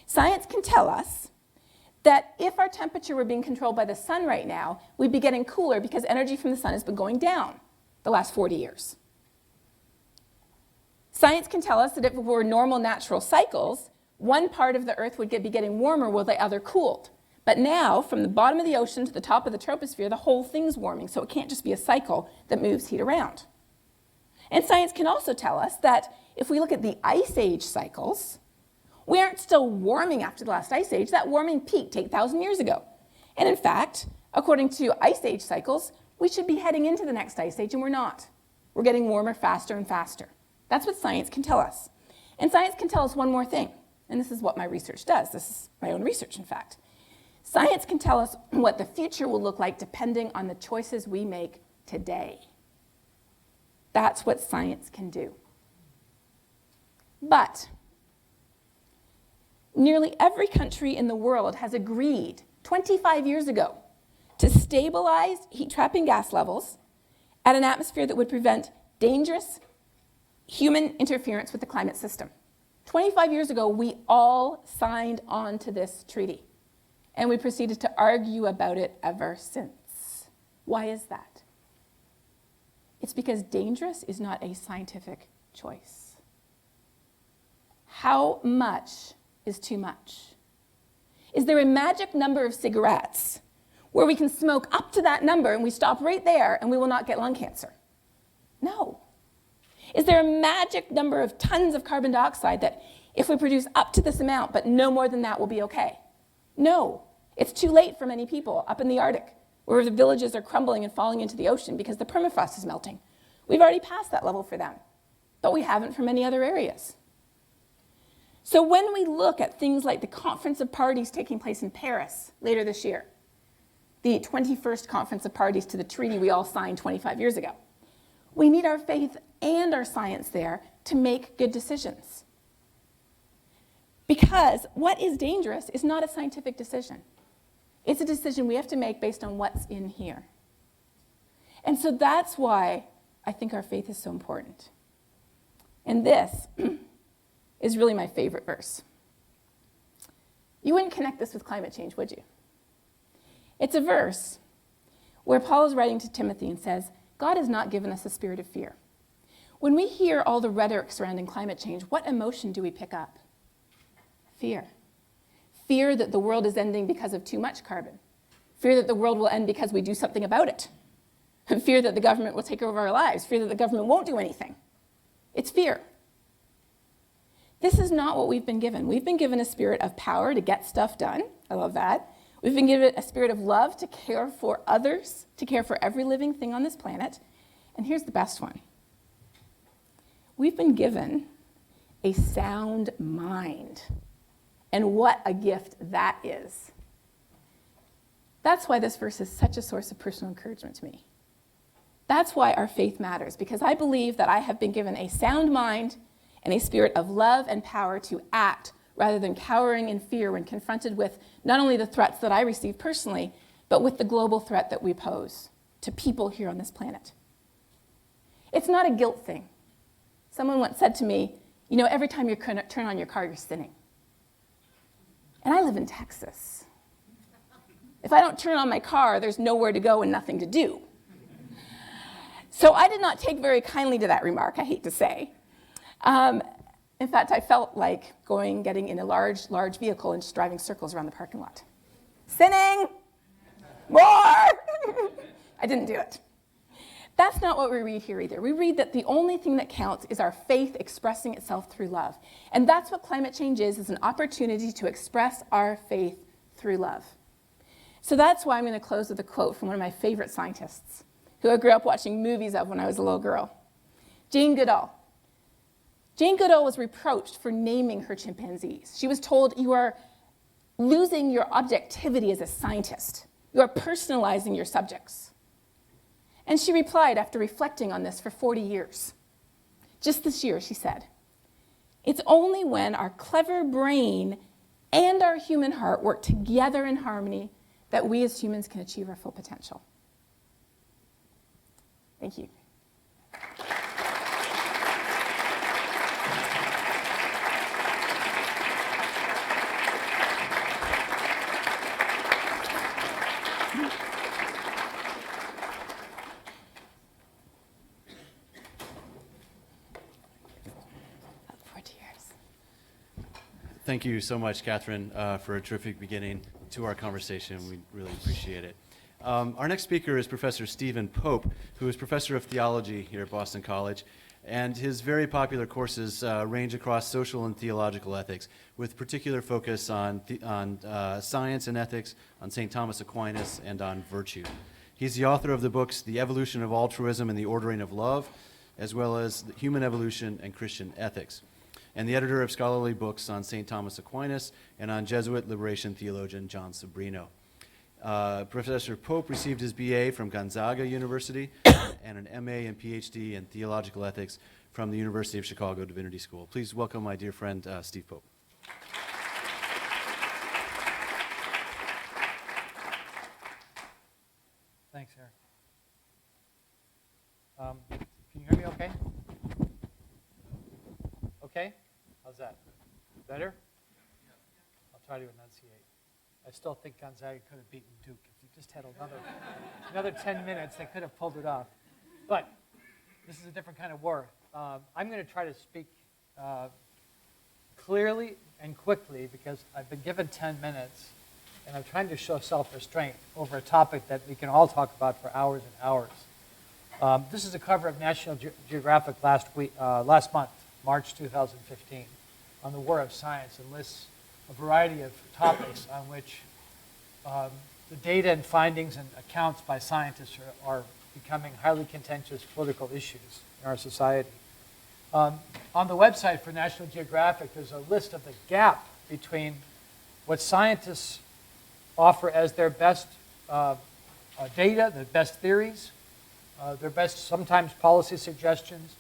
Science can tell us that if our temperature were being controlled by the sun right now, we'd be getting cooler because energy from the sun has been going down the last 40 years. Science can tell us that if it were normal natural cycles, one part of the Earth would be getting warmer while the other cooled. But now, from the bottom of the ocean to the top of the troposphere, the whole thing's warming, so it can't just be a cycle that moves heat around. And science can also tell us that if we look at the ice age cycles, we aren't still warming after the last ice age. That warming peaked 8,000 years ago. And in fact, according to ice age cycles, we should be heading into the next ice age, and we're not. We're getting warmer faster and faster. That's what science can tell us. And science can tell us one more thing, and this is what my research does. This is my own research, in fact. Science can tell us what the future will look like depending on the choices we make today. That's what science can do. But nearly every country in the world has agreed 25 years ago to stabilize heat-trapping gas levels at an atmosphere that would prevent dangerous human interference with the climate system. 25 years ago, we all signed on to this treaty, and we proceeded to argue about it ever since. Why is that? It's because dangerous is not a scientific choice. How much is too much? Is there a magic number of cigarettes where we can smoke up to that number and we stop right there and we will not get lung cancer? No. Is there a magic number of tons of carbon dioxide that if we produce up to this amount but no more than that will be okay? No. It's too late for many people up in the Arctic where the villages are crumbling and falling into the ocean because the permafrost is melting. We've already passed that level for them, but we haven't for many other areas. So when we look at things like the Conference of Parties taking place in Paris later this year, the 21st Conference of Parties to the treaty we all signed 25 years ago, we need our faith and our science there to make good decisions. Because what is dangerous is not a scientific decision. It's a decision we have to make based on what's in here. And so that's why I think our faith is so important. And this is really my favorite verse. You wouldn't connect this with climate change, would you? It's a verse where Paul is writing to Timothy and says, God has not given us a spirit of fear. When we hear all the rhetoric surrounding climate change, what emotion do we pick up? Fear. Fear that the world is ending because of too much carbon. Fear that the world will end because we do something about it. And fear that the government will take over our lives. Fear that the government won't do anything. It's fear. This is not what we've been given. We've been given a spirit of power to get stuff done. I love that. We've been given a spirit of love to care for others, to care for every living thing on this planet. And here's the best one. We've been given a sound mind. And what a gift that is. That's why this verse is such a source of personal encouragement to me. That's why our faith matters, because I believe that I have been given a sound mind and a spirit of love and power to act rather than cowering in fear when confronted with not only the threats that I receive personally, but with the global threat that we pose to people here on this planet. It's not a guilt thing. Someone once said to me, You know, every time you turn on your car, you're sinning. And I live in Texas. If I don't turn on my car, there's nowhere to go and nothing to do. So I did not take very kindly to that remark, I hate to say. In fact, I felt like getting in a large vehicle and just driving circles around the parking lot. Sinning! More! I didn't do it. That's not what we read here either. We read that the only thing that counts is our faith expressing itself through love. And that's what climate change is an opportunity to express our faith through love. So that's why I'm going to close with a quote from one of my favorite scientists, who I grew up watching movies of when I was a little girl, Jane Goodall. Jane Goodall was reproached for naming her chimpanzees. She was told, "You are losing your objectivity as a scientist. You are personalizing your subjects." And she replied after reflecting on this for 40 years. Just this year, she said, "It's only when our clever brain and our human heart work together in harmony that we as humans can achieve our full potential." Thank you. Thank you so much, Catherine, for a terrific beginning to our conversation. We really appreciate it. Our next speaker is Professor Stephen Pope, who is Professor of Theology here at Boston College. And his very popular courses range across social and theological ethics, with particular focus on science and ethics, on St. Thomas Aquinas, and on virtue. He's the author of the books The Evolution of Altruism and the Ordering of Love, as well as Human Evolution and Christian Ethics, and the editor of scholarly books on St. Thomas Aquinas and on Jesuit liberation theologian John Sobrino. Professor Pope received his BA from Gonzaga University and an MA and PhD in theological ethics from the University of Chicago Divinity School. Please welcome my dear friend, Steve Pope. Thanks, Eric. Can you hear me okay? Okay? How's that? Better? I'll try to enunciate. I still think Gonzaga could have beaten Duke. If you just had another 10 minutes, they could have pulled it off. But this is a different kind of war. I'm going to try to speak clearly and quickly because I've been given 10 minutes, and I'm trying to show self-restraint over a topic that we can all talk about for hours and hours. This is a cover of National Geographic last month, March 2015, on the war of science, and lists a variety of topics on which the data and findings and accounts by scientists are becoming highly contentious political issues in our society. On the website for National Geographic, there's a list of the gap between what scientists offer as their best data, their best theories, their best sometimes policy suggestions,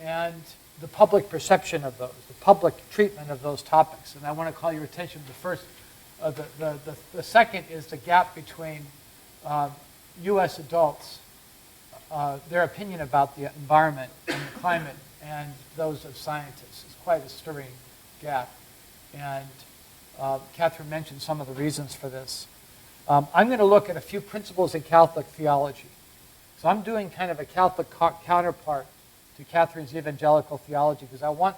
and the public perception of those, the public treatment of those topics. And I want to call your attention to the first. The second is the gap between U.S. adults, their opinion about the environment and the climate, and those of scientists. It's quite a stirring gap. And Catherine mentioned some of the reasons for this. I'm going to look at a few principles in Catholic theology. So I'm doing kind of a Catholic counterpart to Catherine's evangelical theology because I want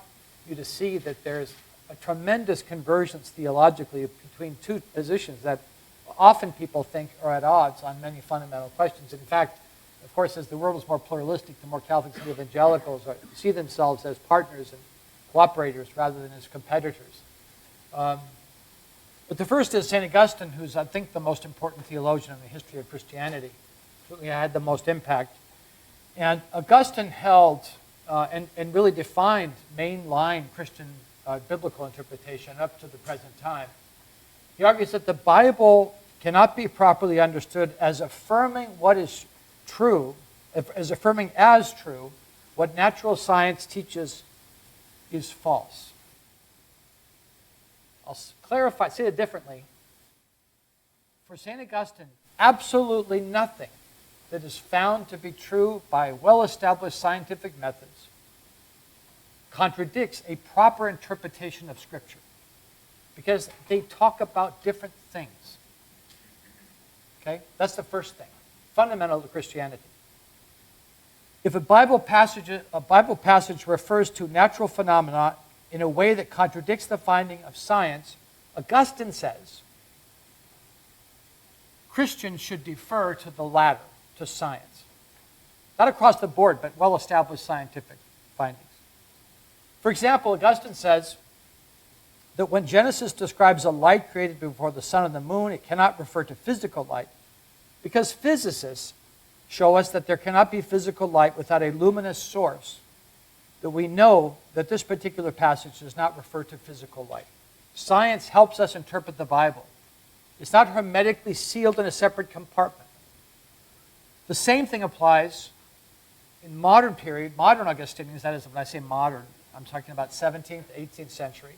you to see that there's a tremendous convergence theologically between two positions that often people think are at odds on many fundamental questions. In fact, of course, as the world is more pluralistic, the more Catholics and evangelicals see themselves as partners and cooperators rather than as competitors. But the first is St. Augustine, who's, I think, the most important theologian in the history of Christianity. Certainly had the most impact. And Augustine held and really defined mainline Christian biblical interpretation up to the present time. He argues that the Bible cannot be properly understood as affirming what is true, as affirming as true what natural science teaches is false. I'll clarify, say it differently. For St. Augustine, absolutely nothing that is found to be true by well-established scientific methods contradicts a proper interpretation of Scripture because they talk about different things. Okay? That's the first thing, fundamental to Christianity. If a Bible passage refers to natural phenomena in a way that contradicts the finding of science, Augustine says Christians should defer to the latter, to science. Not across the board, but well-established scientific findings. For example, Augustine says that when Genesis describes a light created before the sun and the moon, it cannot refer to physical light because physicists show us that there cannot be physical light without a luminous source, that we know that this particular passage does not refer to physical light. Science helps us interpret the Bible. It's not hermetically sealed in a separate compartment. The same thing applies in modern Augustinians, that is, when I say modern, I'm talking about 17th, 18th century,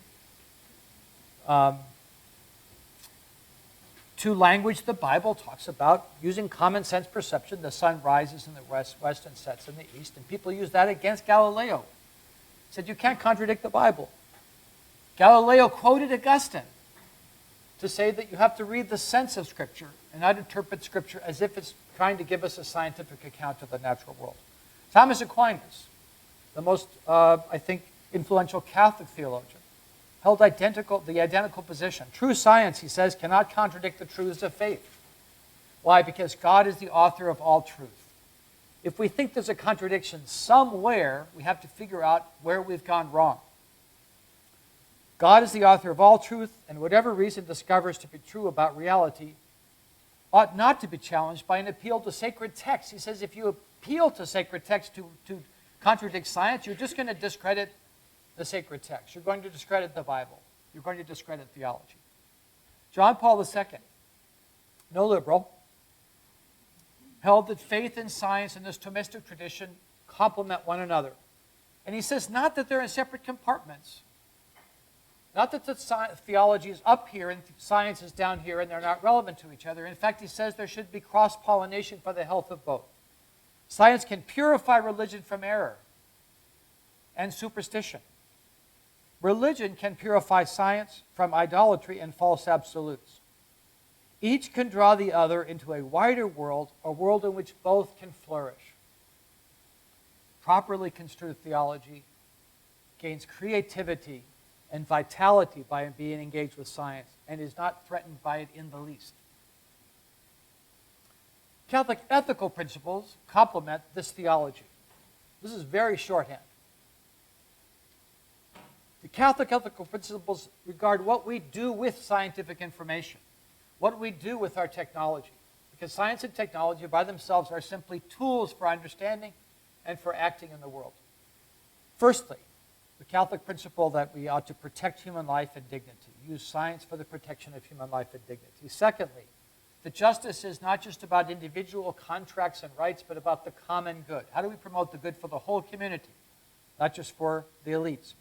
to language the Bible talks about using common sense perception. The sun rises in the west and sets in the east, and people use that against Galileo. Said you can't contradict the Bible. Galileo quoted Augustine to say that you have to read the sense of Scripture and not interpret Scripture as if it's trying to give us a scientific account of the natural world. Thomas Aquinas, the most, I think, influential Catholic theologian, held the identical position. True science, he says, cannot contradict the truths of faith. Why? Because God is the author of all truth. If we think there's a contradiction somewhere, we have to figure out where we've gone wrong. God is the author of all truth, and whatever reason discovers to be true about reality ought not to be challenged by an appeal to sacred texts. He says if you appeal to sacred texts to contradict science, you're just going to discredit the sacred text. You're going to discredit the Bible. You're going to discredit theology. John Paul II, no liberal, held that faith and science in this Thomistic tradition complement one another. And he says not that they're in separate compartments, not that the theology is up here and science is down here and they're not relevant to each other. In fact, he says there should be cross-pollination for the health of both. Science can purify religion from error and superstition. Religion can purify science from idolatry and false absolutes. Each can draw the other into a wider world, a world in which both can flourish. Properly construed theology gains creativity and vitality by being engaged with science and is not threatened by it in the least. Catholic ethical principles complement this theology. This is very shorthand. The Catholic ethical principles regard what we do with scientific information, what we do with our technology, because science and technology by themselves are simply tools for understanding and for acting in the world. Firstly, the Catholic principle that we ought to protect human life and dignity, use science for the protection of human life and dignity. Secondly, that justice is not just about individual contracts and rights, but about the common good. How do we promote the good for the whole community, not just for the elites?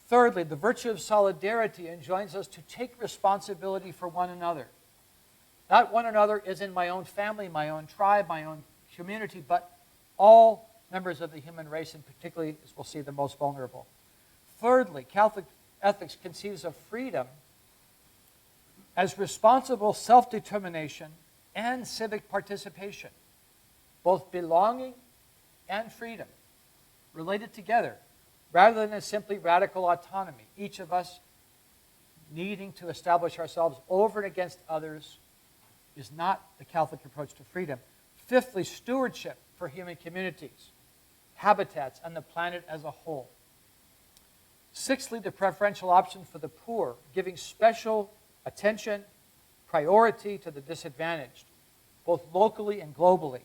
Thirdly, the virtue of solidarity enjoins us to take responsibility for one another. Not one another as in my own family, my own tribe, my own community, but all members of the human race, and particularly, as we'll see, the most vulnerable. Thirdly, Catholic ethics conceives of freedom as responsible self-determination and civic participation, both belonging and freedom, related together, rather than as simply radical autonomy, each of us needing to establish ourselves over and against others is not the Catholic approach to freedom. Fifthly, stewardship for human communities, habitats, and the planet as a whole. Sixthly, the preferential option for the poor, giving special attention, priority to the disadvantaged, both locally and globally.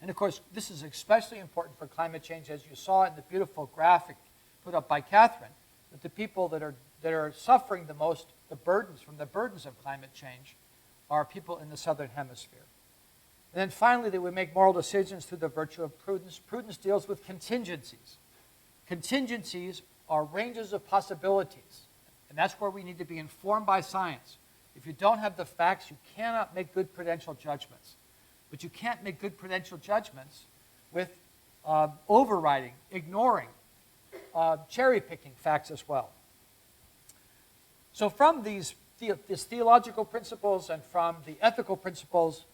And of course, this is especially important for climate change, as you saw in the beautiful graphic put up by Catherine, that the people that are suffering the most, the burdens of climate change, are people in the southern hemisphere. And then finally, that we make moral decisions through the virtue of prudence. Prudence deals with contingencies. Contingencies are ranges of possibilities, and that's where we need to be informed by science. If you don't have the facts, you cannot make good prudential judgments. But you can't make good prudential judgments with overriding, ignoring cherry-picking facts as well. So from these theological principles and from the ethical principles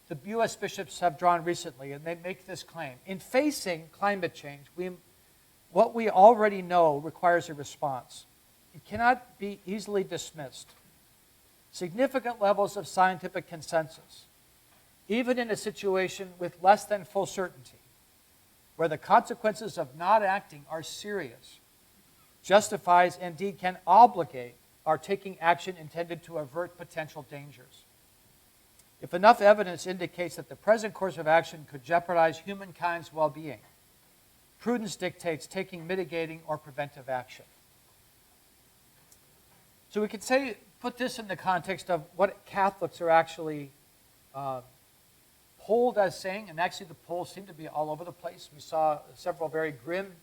the U.S. bishops have drawn recently, and they make this claim. In facing climate change, what we already know requires a response. It cannot be easily dismissed. Significant levels of scientific consensus, even in a situation with less than full certainty, where the consequences of not acting are serious, justifies, indeed can obligate, our taking action intended to avert potential dangers. If enough evidence indicates that the present course of action could jeopardize humankind's well-being, prudence dictates taking mitigating or preventive action. So we could put this in the context of what Catholics are actually polled as saying, and actually the polls seem to be all over the place. We saw several very grim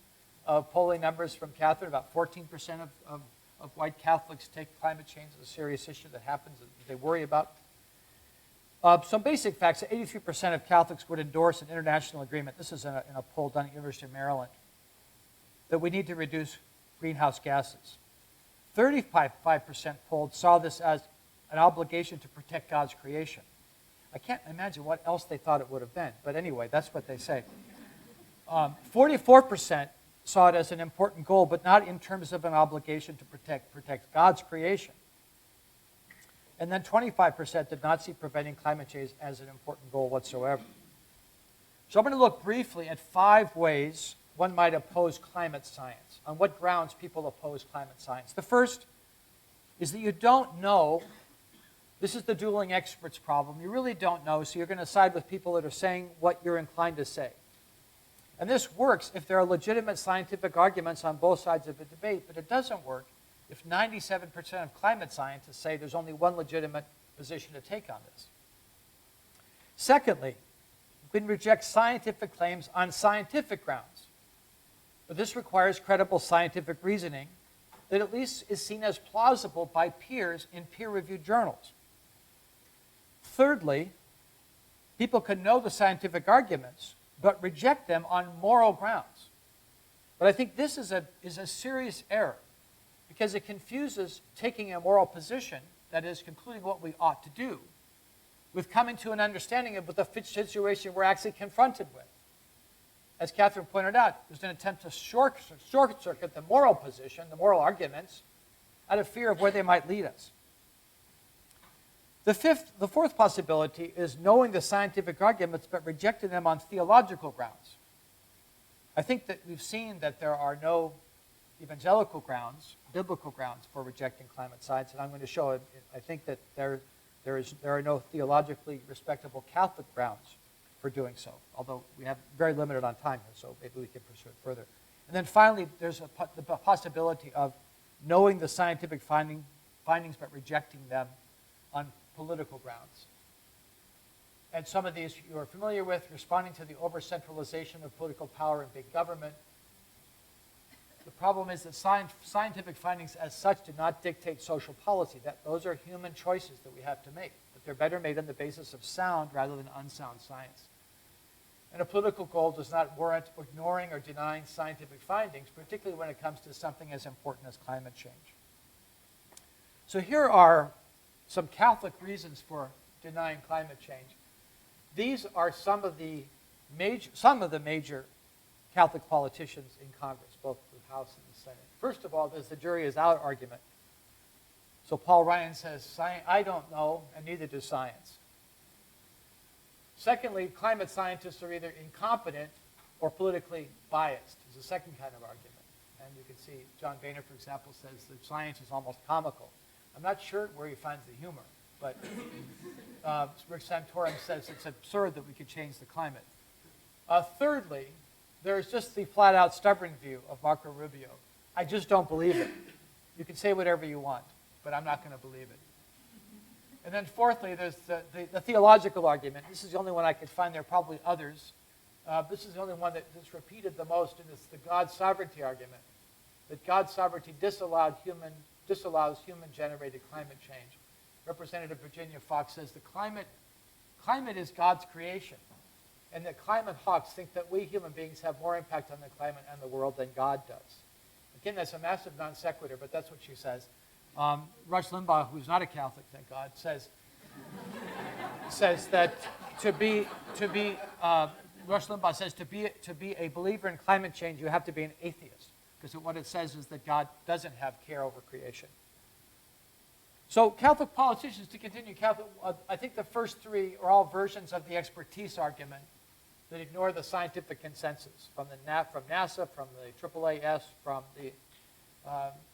polling numbers from Catholics. About 14% of white Catholics take climate change as a serious issue that happens that they worry about. Some basic facts: 83% of Catholics would endorse an international agreement. This is in a poll done at the University of Maryland, that we need to reduce greenhouse gases. 35% polled saw this as an obligation to protect God's creation. I can't imagine what else they thought it would have been, but anyway, that's what they say. 44% saw it as an important goal, but not in terms of an obligation to protect God's creation. And then 25% did not see preventing climate change as an important goal whatsoever. So I'm going to look briefly at 5 ways one might oppose climate science, on what grounds people oppose climate science. The first is that you don't know. This is the dueling experts problem. You really don't know, so you're going to side with people that are saying what you're inclined to say. And this works if there are legitimate scientific arguments on both sides of the debate, but it doesn't work if 97% of climate scientists say there's only one legitimate position to take on this. Secondly, we can reject scientific claims on scientific grounds. But this requires credible scientific reasoning that at least is seen as plausible by peers in peer-reviewed journals. Thirdly, people can know the scientific arguments, but reject them on moral grounds. But I think this is a serious error, because it confuses taking a moral position, that is, concluding what we ought to do, with coming to an understanding of the situation we're actually confronted with. As Catherine pointed out, there's an attempt to short-circuit the moral position, the moral arguments, out of fear of where they might lead us. The fourth possibility is knowing the scientific arguments but rejecting them on theological grounds. I think that we've seen that there are no evangelical grounds, biblical grounds for rejecting climate science, and I'm going to show it. I think that there are no theologically respectable Catholic grounds for doing so, although we have very limited on time here, so maybe we can pursue it further. And then finally, there's the possibility of knowing the scientific findings but rejecting them on political grounds. And some of these you are familiar with: responding to the over-centralization of political power in big government. The problem is that scientific findings as such do not dictate social policy. Those are human choices that we have to make, but they're better made on the basis of sound rather than unsound science. And a political goal does not warrant ignoring or denying scientific findings, particularly when it comes to something as important as climate change. So here are some Catholic reasons for denying climate change. These are some of the major Catholic politicians in Congress, both the House and the Senate. First of all, there's the jury is out argument. So Paul Ryan says, I don't know, and neither does science. Secondly, climate scientists are either incompetent or politically biased, is the second kind of argument. And you can see John Boehner, for example, says that science is almost comical. I'm not sure where he finds the humor, but Rick Santorum says it's absurd that we could change the climate. Thirdly, there's just the flat-out stubborn view of Marco Rubio. I just don't believe it. You can say whatever you want, but I'm not going to believe it. And then fourthly, there's the theological argument. This is the only one I could find. There are probably others. This is the only one that's repeated the most, and it's the God sovereignty argument, that God's sovereignty disallows human-generated climate change. Representative Virginia Fox says the climate is God's creation, and that climate hawks think that we human beings have more impact on the climate and the world than God does. Again, that's a massive non sequitur, but that's what she says. Rush Limbaugh, who's not a Catholic, thank God, says that Rush Limbaugh says to be a believer in climate change, you have to be an atheist, because what it says is that God doesn't have care over creation. So Catholic politicians, to continue, I think the first three are all versions of the expertise argument that ignore the scientific consensus from NASA, from the AAAS, from the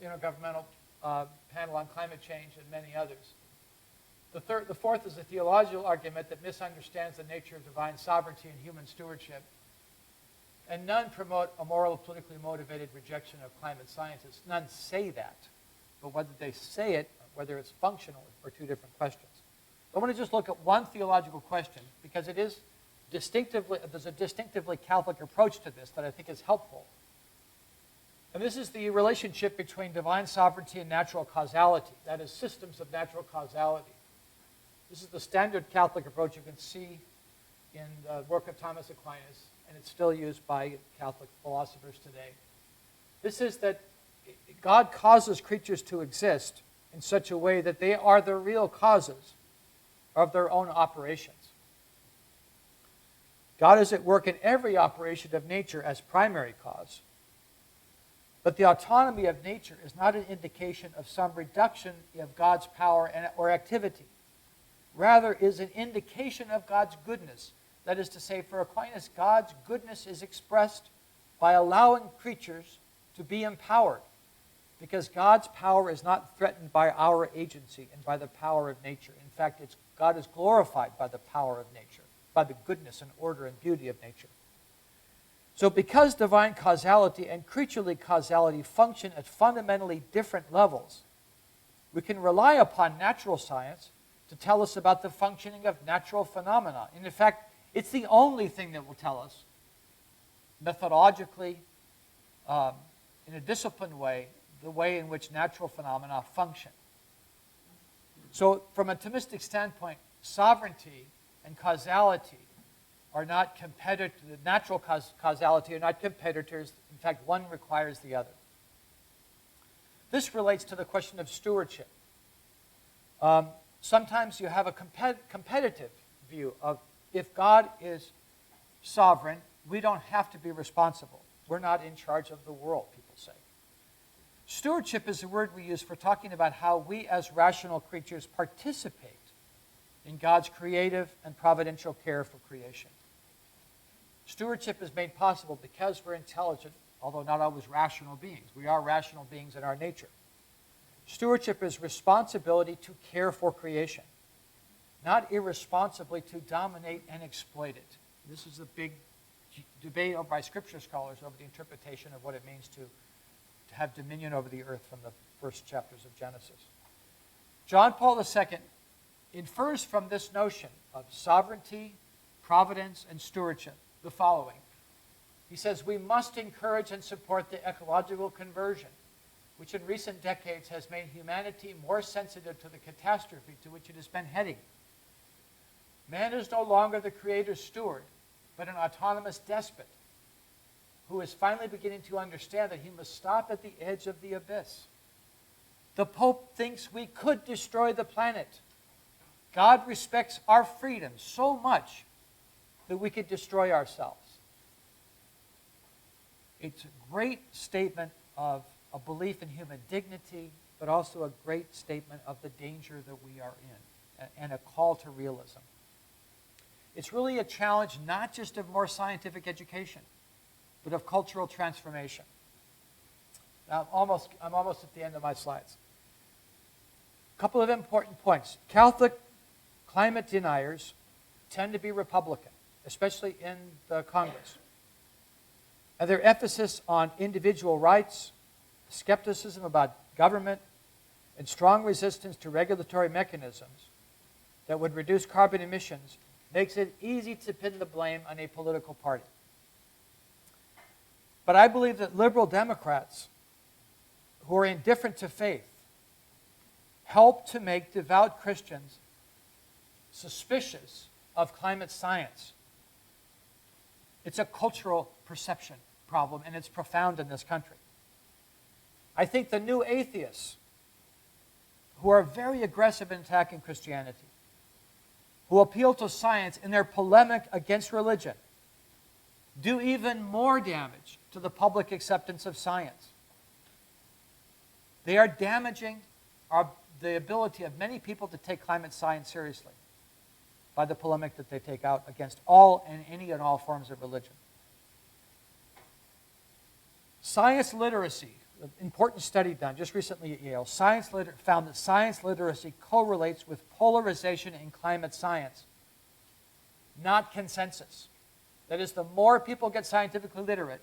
Intergovernmental Panel on Climate Change, and many others. The fourth is a theological argument that misunderstands the nature of divine sovereignty and human stewardship. And none promote a moral, politically motivated rejection of climate scientists. None say that. But whether they say it, whether it's functional, are two different questions. I want to just look at one theological question, because there's a distinctively Catholic approach to this that I think is helpful. And this is the relationship between divine sovereignty and natural causality, that is, systems of natural causality. This is the standard Catholic approach you can see in the work of Thomas Aquinas, and it's still used by Catholic philosophers today. This is that God causes creatures to exist in such a way that they are the real causes of their own operations. God is at work in every operation of nature as primary cause. But the autonomy of nature is not an indication of some reduction of God's power or activity. Rather, is an indication of God's goodness. That is to say, for Aquinas, God's goodness is expressed by allowing creatures to be empowered, because God's power is not threatened by our agency and by the power of nature. In fact, God is glorified by the power of nature, by the goodness and order and beauty of nature. So because divine causality and creaturely causality function at fundamentally different levels, we can rely upon natural science to tell us about the functioning of natural phenomena. And in fact, it's the only thing that will tell us, methodologically, in a disciplined way, the way in which natural phenomena function. So from a Thomistic standpoint, sovereignty and causality are not competitors. Natural causality are not competitors. In fact, one requires the other. This relates to the question of stewardship. Sometimes you have a competitive view of, if God is sovereign, we don't have to be responsible. We're not in charge of the world, people say. Stewardship is a word we use for talking about how we as rational creatures participate in God's creative and providential care for creation. Stewardship is made possible because we're intelligent, although not always rational beings. We are rational beings in our nature. Stewardship is responsibility to care for creation, not irresponsibly to dominate and exploit it. This is a big debate by scripture scholars over the interpretation of what it means to have dominion over the earth from the first chapters of Genesis. John Paul II infers from this notion of sovereignty, providence, and stewardship the following. He says, we must encourage and support the ecological conversion, which in recent decades has made humanity more sensitive to the catastrophe to which it has been heading. Man is no longer the Creator's steward, but an autonomous despot who is finally beginning to understand that he must stop at the edge of the abyss. The Pope thinks we could destroy the planet. God respects our freedom so much that we could destroy ourselves. It's a great statement of a belief in human dignity, but also a great statement of the danger that we are in, and a call to realism. It's really a challenge not just of more scientific education, but of cultural transformation. Now, I'm almost at the end of my slides. A couple of important points. Catholic climate deniers tend to be Republican, especially in the Congress. And their emphasis on individual rights, skepticism about government, and strong resistance to regulatory mechanisms that would reduce carbon emissions makes it easy to pin the blame on a political party. But I believe that liberal Democrats who are indifferent to faith help to make devout Christians suspicious of climate science It's a cultural perception problem, and it's profound in this country. I think the new atheists, who are very aggressive in attacking Christianity, who appeal to science in their polemic against religion, do even more damage to the public acceptance of science. They are damaging the ability of many people to take climate science seriously by the polemic that they take out against all and any and all forms of religion. Science literacy, an important study done just recently at Yale, found that science literacy correlates with polarization in climate science, not consensus. That is, the more people get scientifically literate,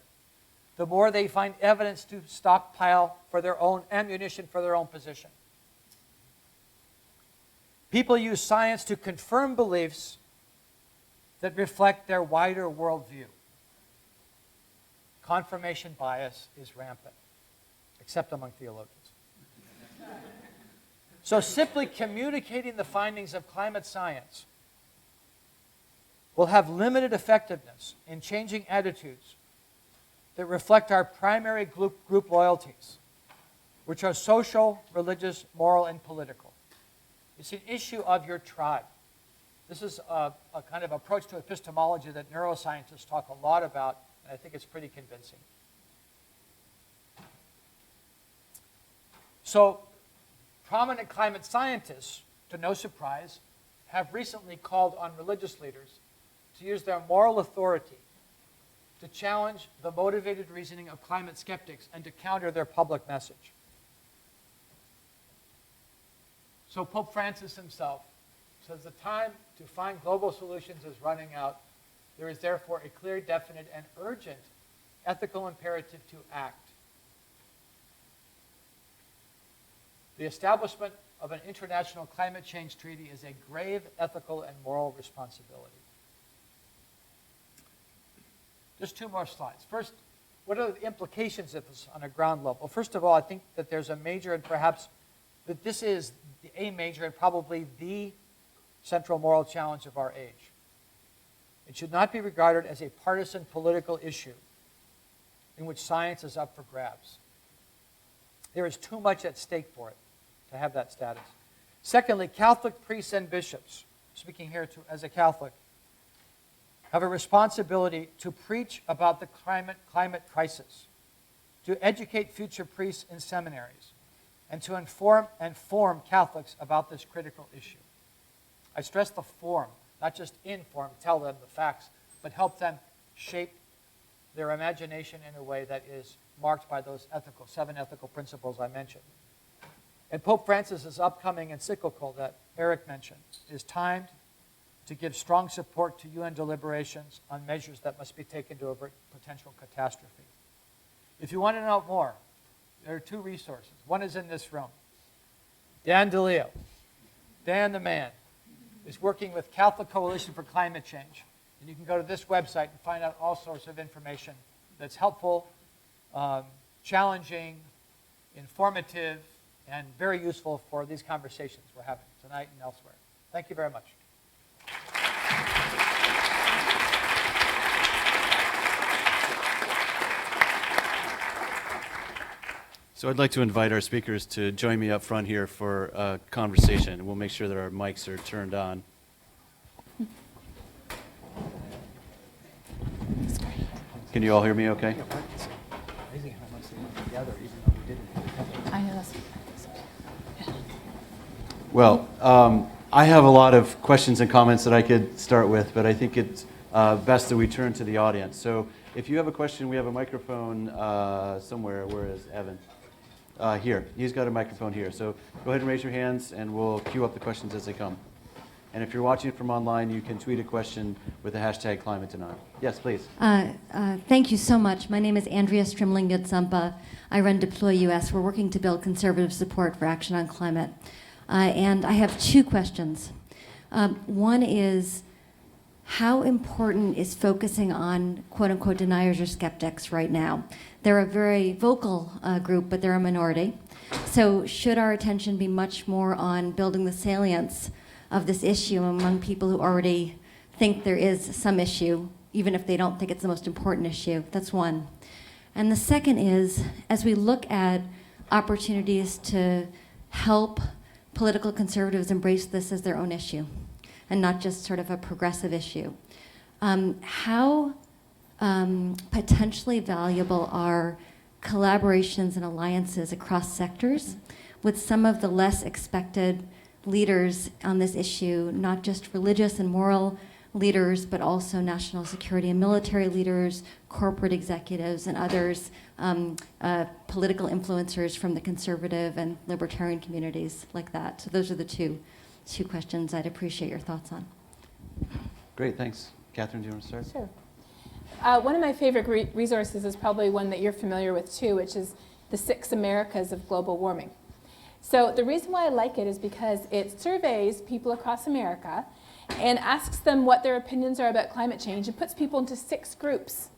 the more they find evidence to stockpile for their own ammunition for their own position. People use science to confirm beliefs that reflect their wider worldview. Confirmation bias is rampant, except among theologians. So simply communicating the findings of climate science will have limited effectiveness in changing attitudes that reflect our primary group loyalties, which are social, religious, moral, and political. It's an issue of your tribe. This is a kind of approach to epistemology that neuroscientists talk a lot about, and I think it's pretty convincing. So, prominent climate scientists, to no surprise, have recently called on religious leaders to use their moral authority to challenge the motivated reasoning of climate skeptics and to counter their public message. So Pope Francis himself says the time to find global solutions is running out. There is therefore a clear, definite, and urgent ethical imperative to act. The establishment of an international climate change treaty is a grave ethical and moral responsibility. Just two more slides. First, what are the implications of this on a ground level? First of all, I think that there's a major, and perhaps that this is a major and probably the central moral challenge of our age. It should not be regarded as a partisan political issue in which science is up for grabs. There is too much at stake for it to have that status. Secondly, Catholic priests and bishops, speaking here as a Catholic, have a responsibility to preach about the climate crisis, to educate future priests in seminaries, and to inform Catholics about this critical issue. I stress the form, not just inform, tell them the facts, but help them shape their imagination in a way that is marked by those 7 ethical principles I mentioned. And Pope Francis's upcoming encyclical that Eric mentioned is timed to give strong support to UN deliberations on measures that must be taken to avert potential catastrophe. If you want to know more, there are 2 resources. One is in this room. Dan DeLeo, Dan the man, is working with Catholic Coalition for Climate Change. And you can go to this website and find out all sorts of information that's helpful, challenging, informative, and very useful for these conversations we're having tonight and elsewhere. Thank you very much. So I'd like to invite our speakers to join me up front here for a conversation. We'll make sure that our mics are turned on. Can you all hear me okay? It's amazing how much they went together, even though we didn't. I know that's. Well, I have a lot of questions and comments that I could start with, but I think it's best that we turn to the audience. So if you have a question, we have a microphone somewhere. Where is Evan? Here. He's got a microphone here. So go ahead and raise your hands, and we'll queue up the questions as they come. And if you're watching from online, you can tweet a question with the hashtag #ClimateDeny. Yes, please. Thank you so much. My name is Andrea Strimling-Yutzumpa. I run Deploy US. We're working to build conservative support for action on climate. And I have 2 questions. One is, how important is focusing on quote-unquote deniers or skeptics right now? They're a very vocal group, but they're a minority. So should our attention be much more on building the salience of this issue among people who already think there is some issue even if they don't think it's the most important issue. That's one. And the second is, as we look at opportunities to help political conservatives embrace this as their own issue and not just sort of a progressive issue, how potentially valuable are collaborations and alliances across sectors with some of the less expected leaders on this issue, not just religious and moral leaders, but also national security and military leaders, corporate executives, and others, political influencers from the conservative and libertarian communities like that. So those are the two questions I'd appreciate your thoughts on. Great, thanks. Catherine, do you want to start? Sure. One of my favorite resources is probably one that you're familiar with too, which is the 6 Americas of global warming. So the reason why I like it is because it surveys people across America and asks them what their opinions are about climate change and puts people into 6 groups.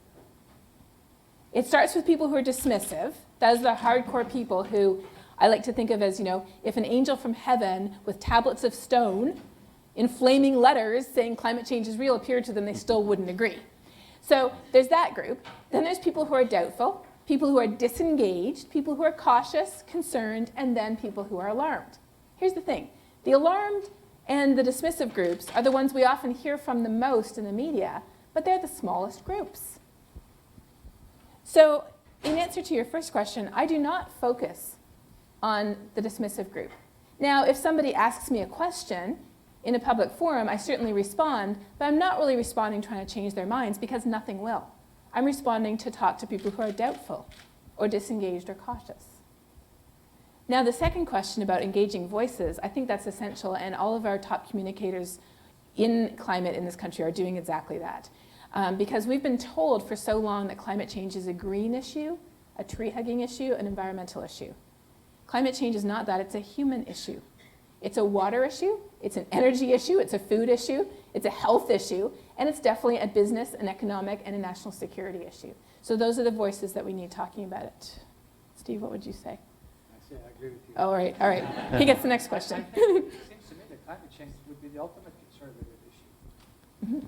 It starts with people who are dismissive. Those are the hardcore people who I like to think of as, if an angel from heaven with tablets of stone in flaming letters saying climate change is real appeared to them, they still wouldn't agree. So there's that group. Then there's people who are doubtful, people who are disengaged, people who are cautious, concerned, and then people who are alarmed. Here's the thing. The alarmed and the dismissive groups are the ones we often hear from the most in the media, but they're the smallest groups. So in answer to your first question, I do not focus on the dismissive group. Now, if somebody asks me a question in a public forum, I certainly respond, but I'm not really responding trying to change their minds because nothing will. I'm responding to talk to people who are doubtful or disengaged or cautious. Now, the second question about engaging voices, I think that's essential, and all of our top communicators in climate in this country are doing exactly that. Because we've been told for so long that climate change is a green issue, a tree-hugging issue, an environmental issue. Climate change is not that, it's a human issue. It's a water issue, it's an energy issue, it's a food issue, it's a health issue, and it's definitely a business, an economic, and a national security issue. So those are the voices that we need talking about it. Steve, what would you say? I agree with you. Oh, all right. He gets the next question. It seems to me that climate change would be the ultimate conservative issue. Mm-hmm.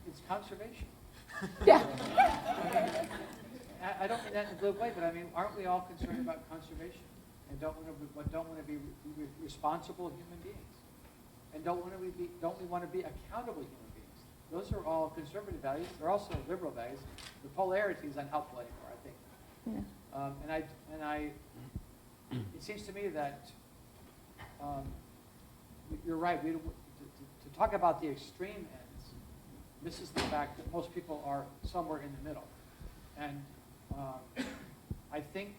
It's conservation. Yeah. I don't mean that in a glib way, but I mean, aren't we all concerned about conservation? And don't want to be responsible human beings? And don't we want to be accountable human beings? Those are all conservative values. They're also liberal values. The polarity is unhelpful anymore, I think. Yeah. It seems to me that you're right. To talk about the extreme ends misses the fact that most people are somewhere in the middle. And I think,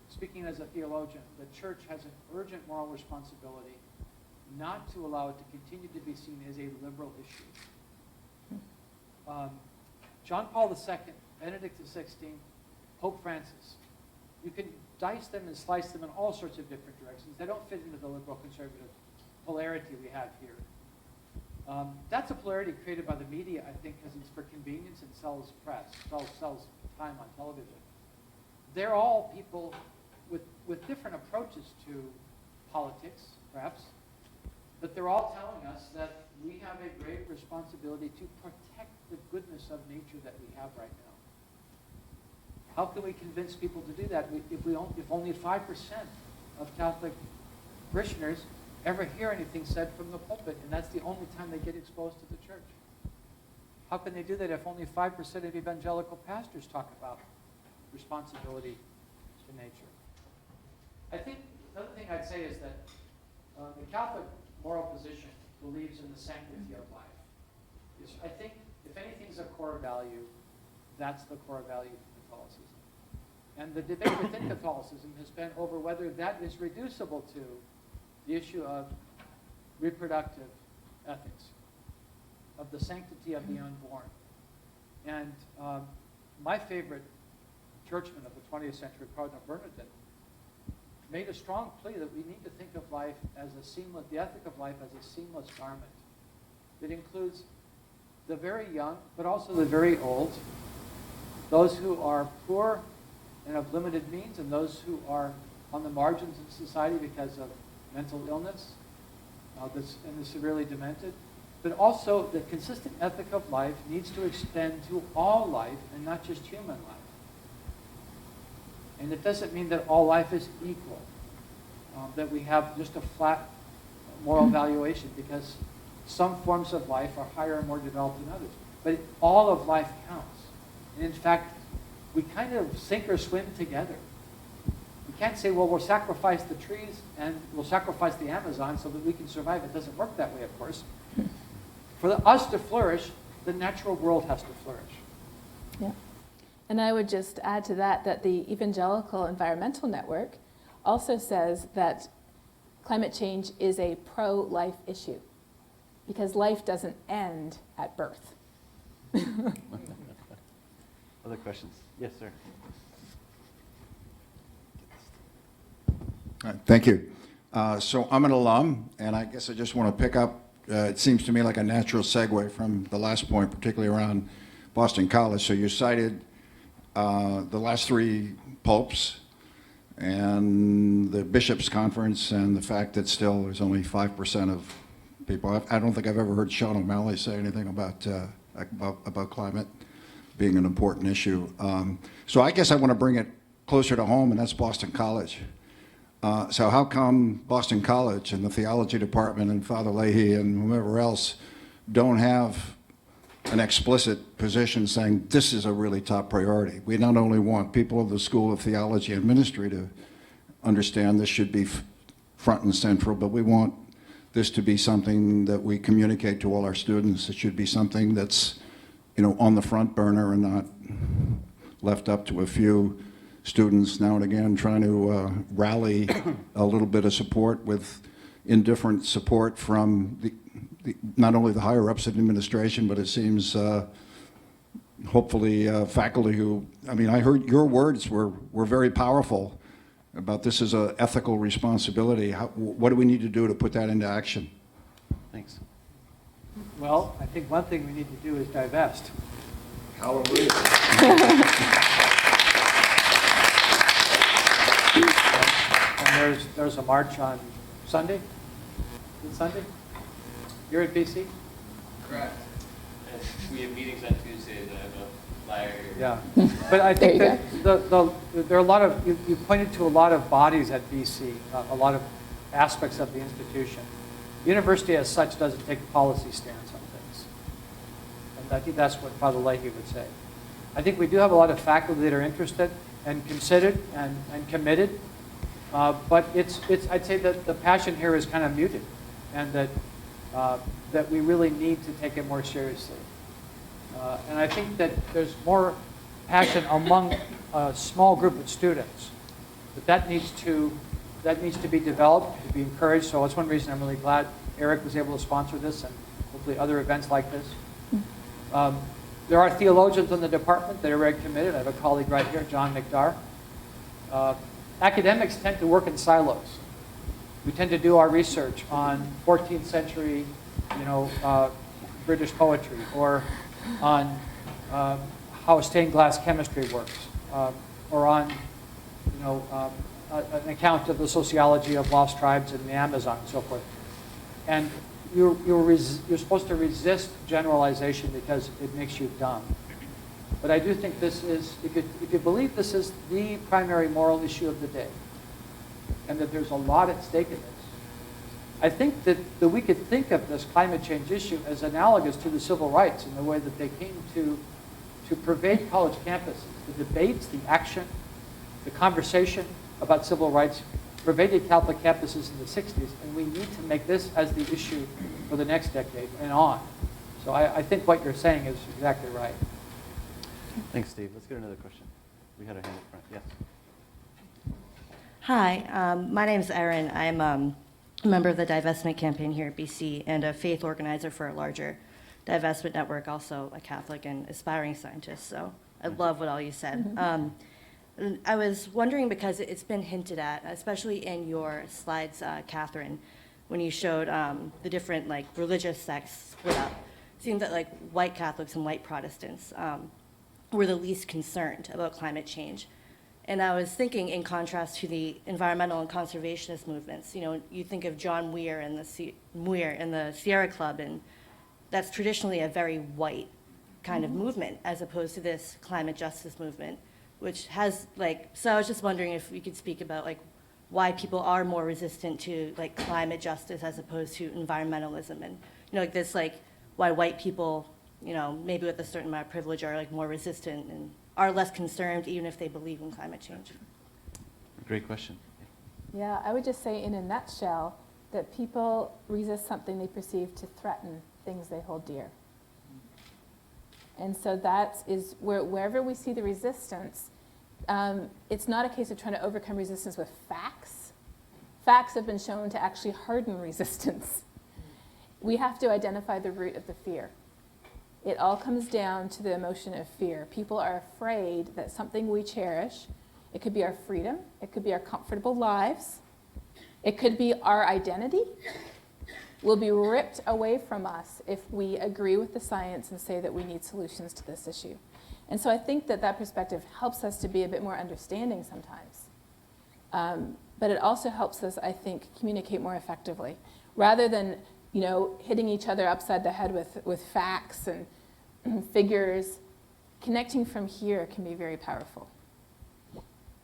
speaking as a theologian, the church has an urgent moral responsibility not to allow it to continue to be seen as a liberal issue. John Paul II, Benedict XVI, Pope Francis, you can dice them and slice them in all sorts of different directions. They don't fit into the liberal-conservative polarity we have here. That's a polarity created by the media, I think, because it's for convenience and sells press, sells time on television. They're all people with different approaches to politics, perhaps, but they're all telling us that we have a great responsibility to protect the goodness of nature that we have right now. How can we convince people to do that if only 5% of Catholic parishioners ever hear anything said from the pulpit, and that's the only time they get exposed to the church? How can they do that if only 5% of evangelical pastors talk about responsibility to nature? I think another thing I'd say is that the Catholic moral position believes in the sanctity of life. I think if anything's a core value, that's the core value of Catholicism. And the debate within Catholicism has been over whether that is reducible to the issue of reproductive ethics, of the sanctity of the unborn. And my favorite churchman of the 20th century, Cardinal Bernardin, made a strong plea that we need to think of life as the ethic of life as a seamless garment that includes the very young, but also the very old, those who are poor and of limited means, and those who are on the margins of society because of mental illness and the severely demented, but also the consistent ethic of life needs to extend to all life and not just human life. And it doesn't mean that all life is equal, that we have just a flat moral valuation, because some forms of life are higher and more developed than others. But all of life counts. And in fact, we kind of sink or swim together. We can't say, well, we'll sacrifice the trees and we'll sacrifice the Amazon so that we can survive. It doesn't work that way, of course. For us to flourish, the natural world has to flourish. Yeah. And I would just add to that that the Evangelical Environmental Network also says that climate change is a pro-life issue because life doesn't end at birth. Other questions? Yes, sir. Thank you. So I'm an alum, and I guess I just want to pick up, it seems to me like a natural segue from the last point, particularly around Boston College. So you cited the last three popes and the bishops' conference and the fact that still there's only 5% of people. I don't think I've ever heard Sean O'Malley say anything about climate being an important issue. So I guess I want to bring it closer to home, and that's Boston College. So how come Boston College and the theology department and Father Leahy and whomever else don't have an explicit position saying this is a really top priority? We not only want people of the School of Theology and Ministry to understand this should be front and central, but we want this to be something that we communicate to all our students. It should be something that's, on the front burner and not left up to a few students now and again trying to rally a little bit of support with indifferent support from not only the higher ups in administration, but it seems hopefully faculty who, I heard your words were very powerful about this as an ethical responsibility. What do we need to do to put that into action? Thanks. Well, I think one thing we need to do is divest. Hallelujah. And there's a march on Sunday. Is it Sunday? You're at BC? Correct. And we have meetings on Tuesdays. I have a flyer here. Yeah. But I think There that there are a lot of, you pointed to a lot of bodies at BC, a lot of aspects of the institution. The university as such doesn't take a policy stance on things. And I think that's what Father Leahy would say. I think we do have a lot of faculty that are interested and considered and committed. But I'd say that the passion here is kind of muted, and that we really need to take it more seriously. And I think that there's more passion among a small group of students, but that needs to be developed, to be encouraged. So that's one reason I'm really glad Eric was able to sponsor this, and hopefully other events like this. There are theologians in the department that are very committed. I have a colleague right here, John McDarr. Academics tend to work in silos. We tend to do our research on 14th century, British poetry, or on how stained glass chemistry works, or on, an account of the sociology of lost tribes in the Amazon and so forth. And you're supposed to resist generalization because it makes you dumb. But I do think this is, if you believe this is the primary moral issue of the day, and that there's a lot at stake in this, I think that we could think of this climate change issue as analogous to the civil rights in the way that they came to pervade college campuses. The debates, the action, the conversation about civil rights pervaded Catholic campuses in the 60s, and we need to make this as the issue for the next decade and on. So I think what you're saying is exactly right. Thanks, Steve. Let's get another question. We had a hand up front. Yes. Hi, my name is Erin. I'm a member of the divestment campaign here at BC and a faith organizer for a larger divestment network, also a Catholic and aspiring scientist. So I love what all you said. I was wondering, because it's been hinted at, especially in your slides, Catherine, when you showed the different religious sects split up. It seems that white Catholics and white Protestants were the least concerned about climate change. And I was thinking, in contrast to the environmental and conservationist movements, you think of John Muir and the Sierra Club, and that's traditionally a very white kind of movement, as opposed to this climate justice movement, which has like, so I was just wondering if you could speak about like why people are more resistant to like climate justice as opposed to environmentalism, and like this, like why white people, maybe with a certain amount of privilege are like more resistant and are less concerned even if they believe in climate change. Great question. Yeah, I would just say in a nutshell that people resist something they perceive to threaten things they hold dear. And so that is wherever we see the resistance, it's not a case of trying to overcome resistance with facts. Facts have been shown to actually harden resistance. We have to identify the root of the fear. It all comes down to the emotion of fear. People are afraid that something we cherish, it could be our freedom, it could be our comfortable lives, it could be our identity, will be ripped away from us if we agree with the science and say that we need solutions to this issue. And so I think that that perspective helps us to be a bit more understanding sometimes. But it also helps us, I think, communicate more effectively. Rather than hitting each other upside the head with facts and figures, connecting from here can be very powerful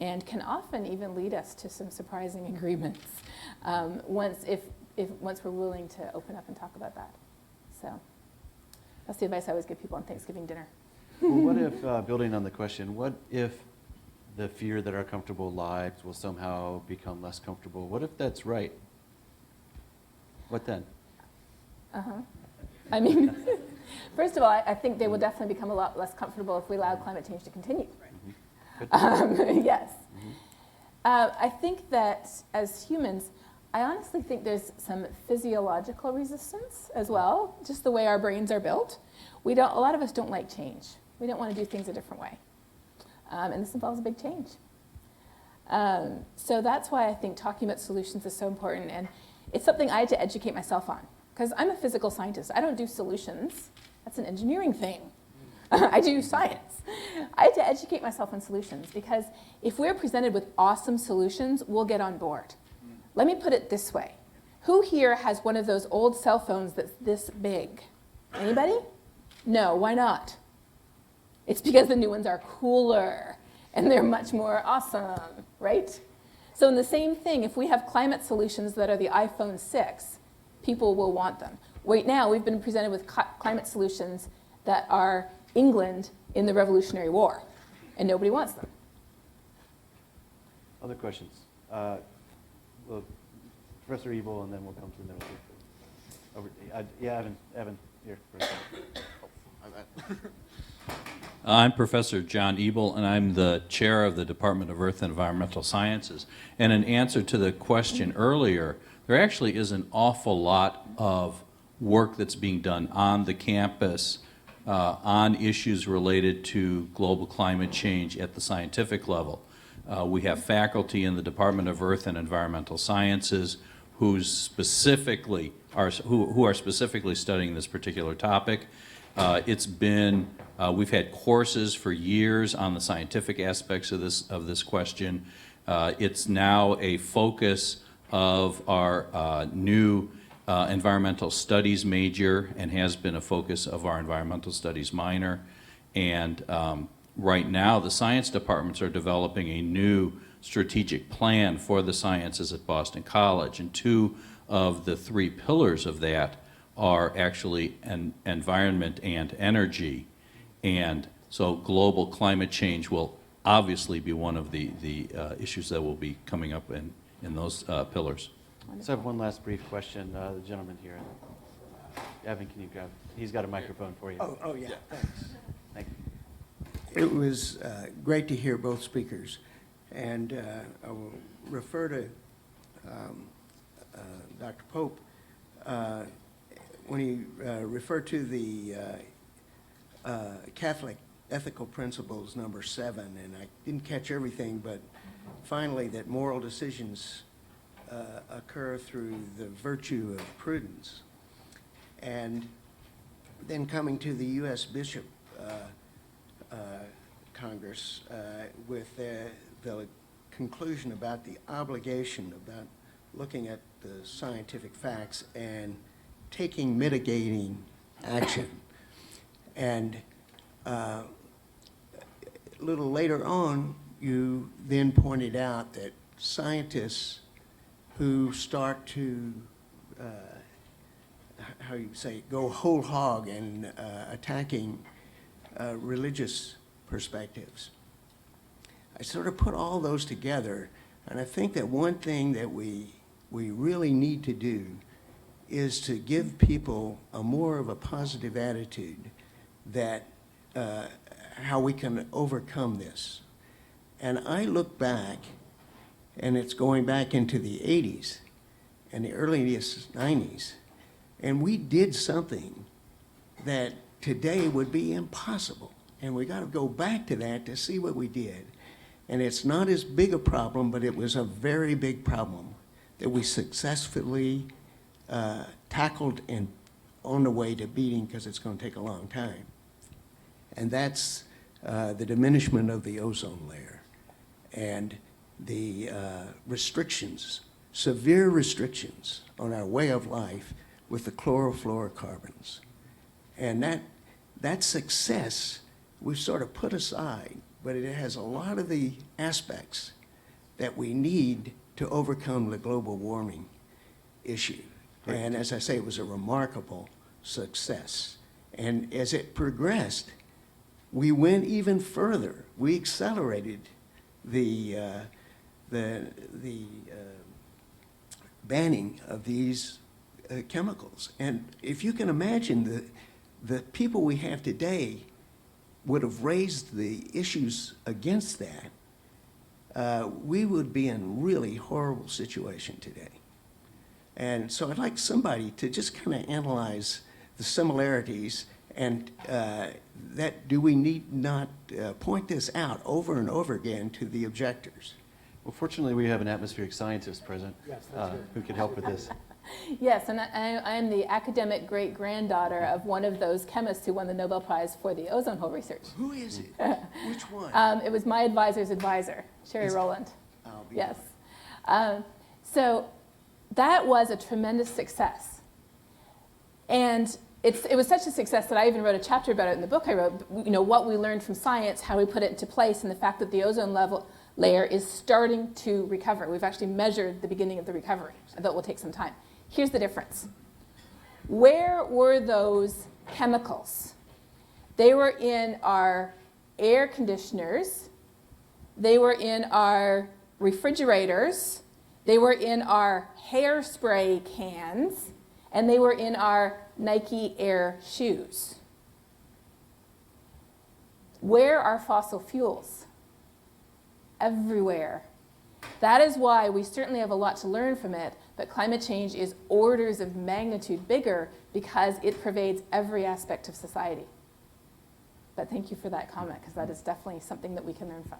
and can often even lead us to some surprising agreements once we're willing to open up and talk about that. So that's the advice I always give people on Thanksgiving dinner. Well, what if, building on the question, what if the fear that our comfortable lives will somehow become less comfortable? What if that's right? What then? I mean, first of all, I think they will definitely become a lot less comfortable if we allow climate change to continue. Yes. I think that as humans, I honestly think there's some physiological resistance as well, just the way our brains are built. A lot of us don't like change. We don't want to do things a different way. And this involves a big change. So that's why I think talking about solutions is so important. And it's something I had to educate myself on. Because I'm a physical scientist. I don't do solutions. That's an engineering thing. I do science. I had to educate myself on solutions because if we're presented with awesome solutions, we'll get on board. Let me put it this way. Who here has one of those old cell phones that's this big? Anybody? No, why not? It's because the new ones are cooler and they're much more awesome, right? So in the same thing, if we have climate solutions that are the iPhone 6, people will want them. Right now, we've been presented with climate solutions that are England in the Revolutionary War, and nobody wants them. Other questions? Well, Professor Ebel, and then we'll come to the middle. Yeah, Evan, here. I'm Professor John Ebel, and I'm the chair of the Department of Earth and Environmental Sciences. And in answer to the question earlier, there actually is an awful lot of work that's being done on the campus on issues related to global climate change at the scientific level. We have faculty in the Department of Earth and Environmental Sciences who are specifically studying this particular topic. We've had courses for years on the scientific aspects of this question. It's now a focus of our new environmental studies major and has been a focus of our environmental studies minor. And right now, the science departments are developing a new strategic plan for the sciences at Boston College. And two of the three pillars of that are actually environment and energy. And so global climate change will obviously be one of the issues that will be coming up in those pillars. So I have one last brief question. The gentleman here. Evan, can you grab? He's got a microphone for you. Oh yeah, thanks. Thank you. It was great to hear both speakers. And I will refer to Dr. Pope when he referred to the Catholic ethical principles number 7, and I didn't catch everything, but finally that moral decisions occur through the virtue of prudence. And then coming to the U.S. Bishop Congress with the conclusion about the obligation about looking at the scientific facts and taking mitigating action. And a little later on, you then pointed out that scientists who start to, how you say, go whole hog in attacking religious perspectives. I sort of put all those together, and I think that one thing that we really need to do is to give people a more of a positive attitude that how we can overcome this. And I look back, and it's going back into the 80s and the early 90s, and we did something that today would be impossible. And we got to go back to that to see what we did. And it's not as big a problem, but it was a very big problem that we successfully tackled and on the way to beating, because it's going to take a long time. And that's the diminishment of the ozone layer and the restrictions, severe restrictions on our way of life with the chlorofluorocarbons. And that success we've sort of put aside, but it has a lot of the aspects that we need to overcome the global warming issue. Right. And as I say, it was a remarkable success. And as it progressed, we went even further. We accelerated the banning of these chemicals. And if you can imagine, the people we have today would have raised the issues against that, we would be in a really horrible situation today. And so I'd like somebody to just kind of analyze the similarities, and that do we need not point this out over and over again to the objectors? Well, fortunately, we have an atmospheric scientist present who can help with this. Yes, and I am the academic great-granddaughter of one of those chemists who won the Nobel Prize for the ozone hole research. Who is it? Which one? It was my advisor's advisor, Sherry Rowland. Yes. So that was a tremendous success. And it was such a success that I even wrote a chapter about it in the book I wrote, you know, what we learned from science, how we put it into place, and the fact that the ozone layer is starting to recover. We've actually measured the beginning of the recovery, although it will take some time. Here's the difference. Where were those chemicals? They were in our air conditioners. They were in our refrigerators. They were in our hairspray cans. And they were in our Nike Air shoes. Where are fossil fuels? Everywhere. That is why we certainly have a lot to learn from it, but climate change is orders of magnitude bigger because it pervades every aspect of society. But thank you for that comment, because that is definitely something that we can learn from.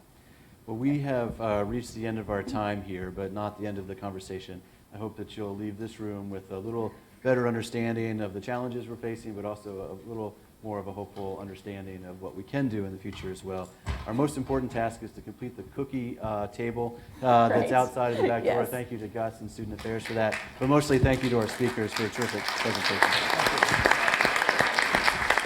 Well, we have reached the end of our time here, but not the end of the conversation. I hope that you'll leave this room with a little better understanding of the challenges we're facing, but also a little more of a hopeful understanding of what we can do in the future as well. Our most important task is to complete the cookie table that's outside of the back door. Yes. Thank you to Gus and Student Affairs for that. But mostly thank you to our speakers for a terrific presentation.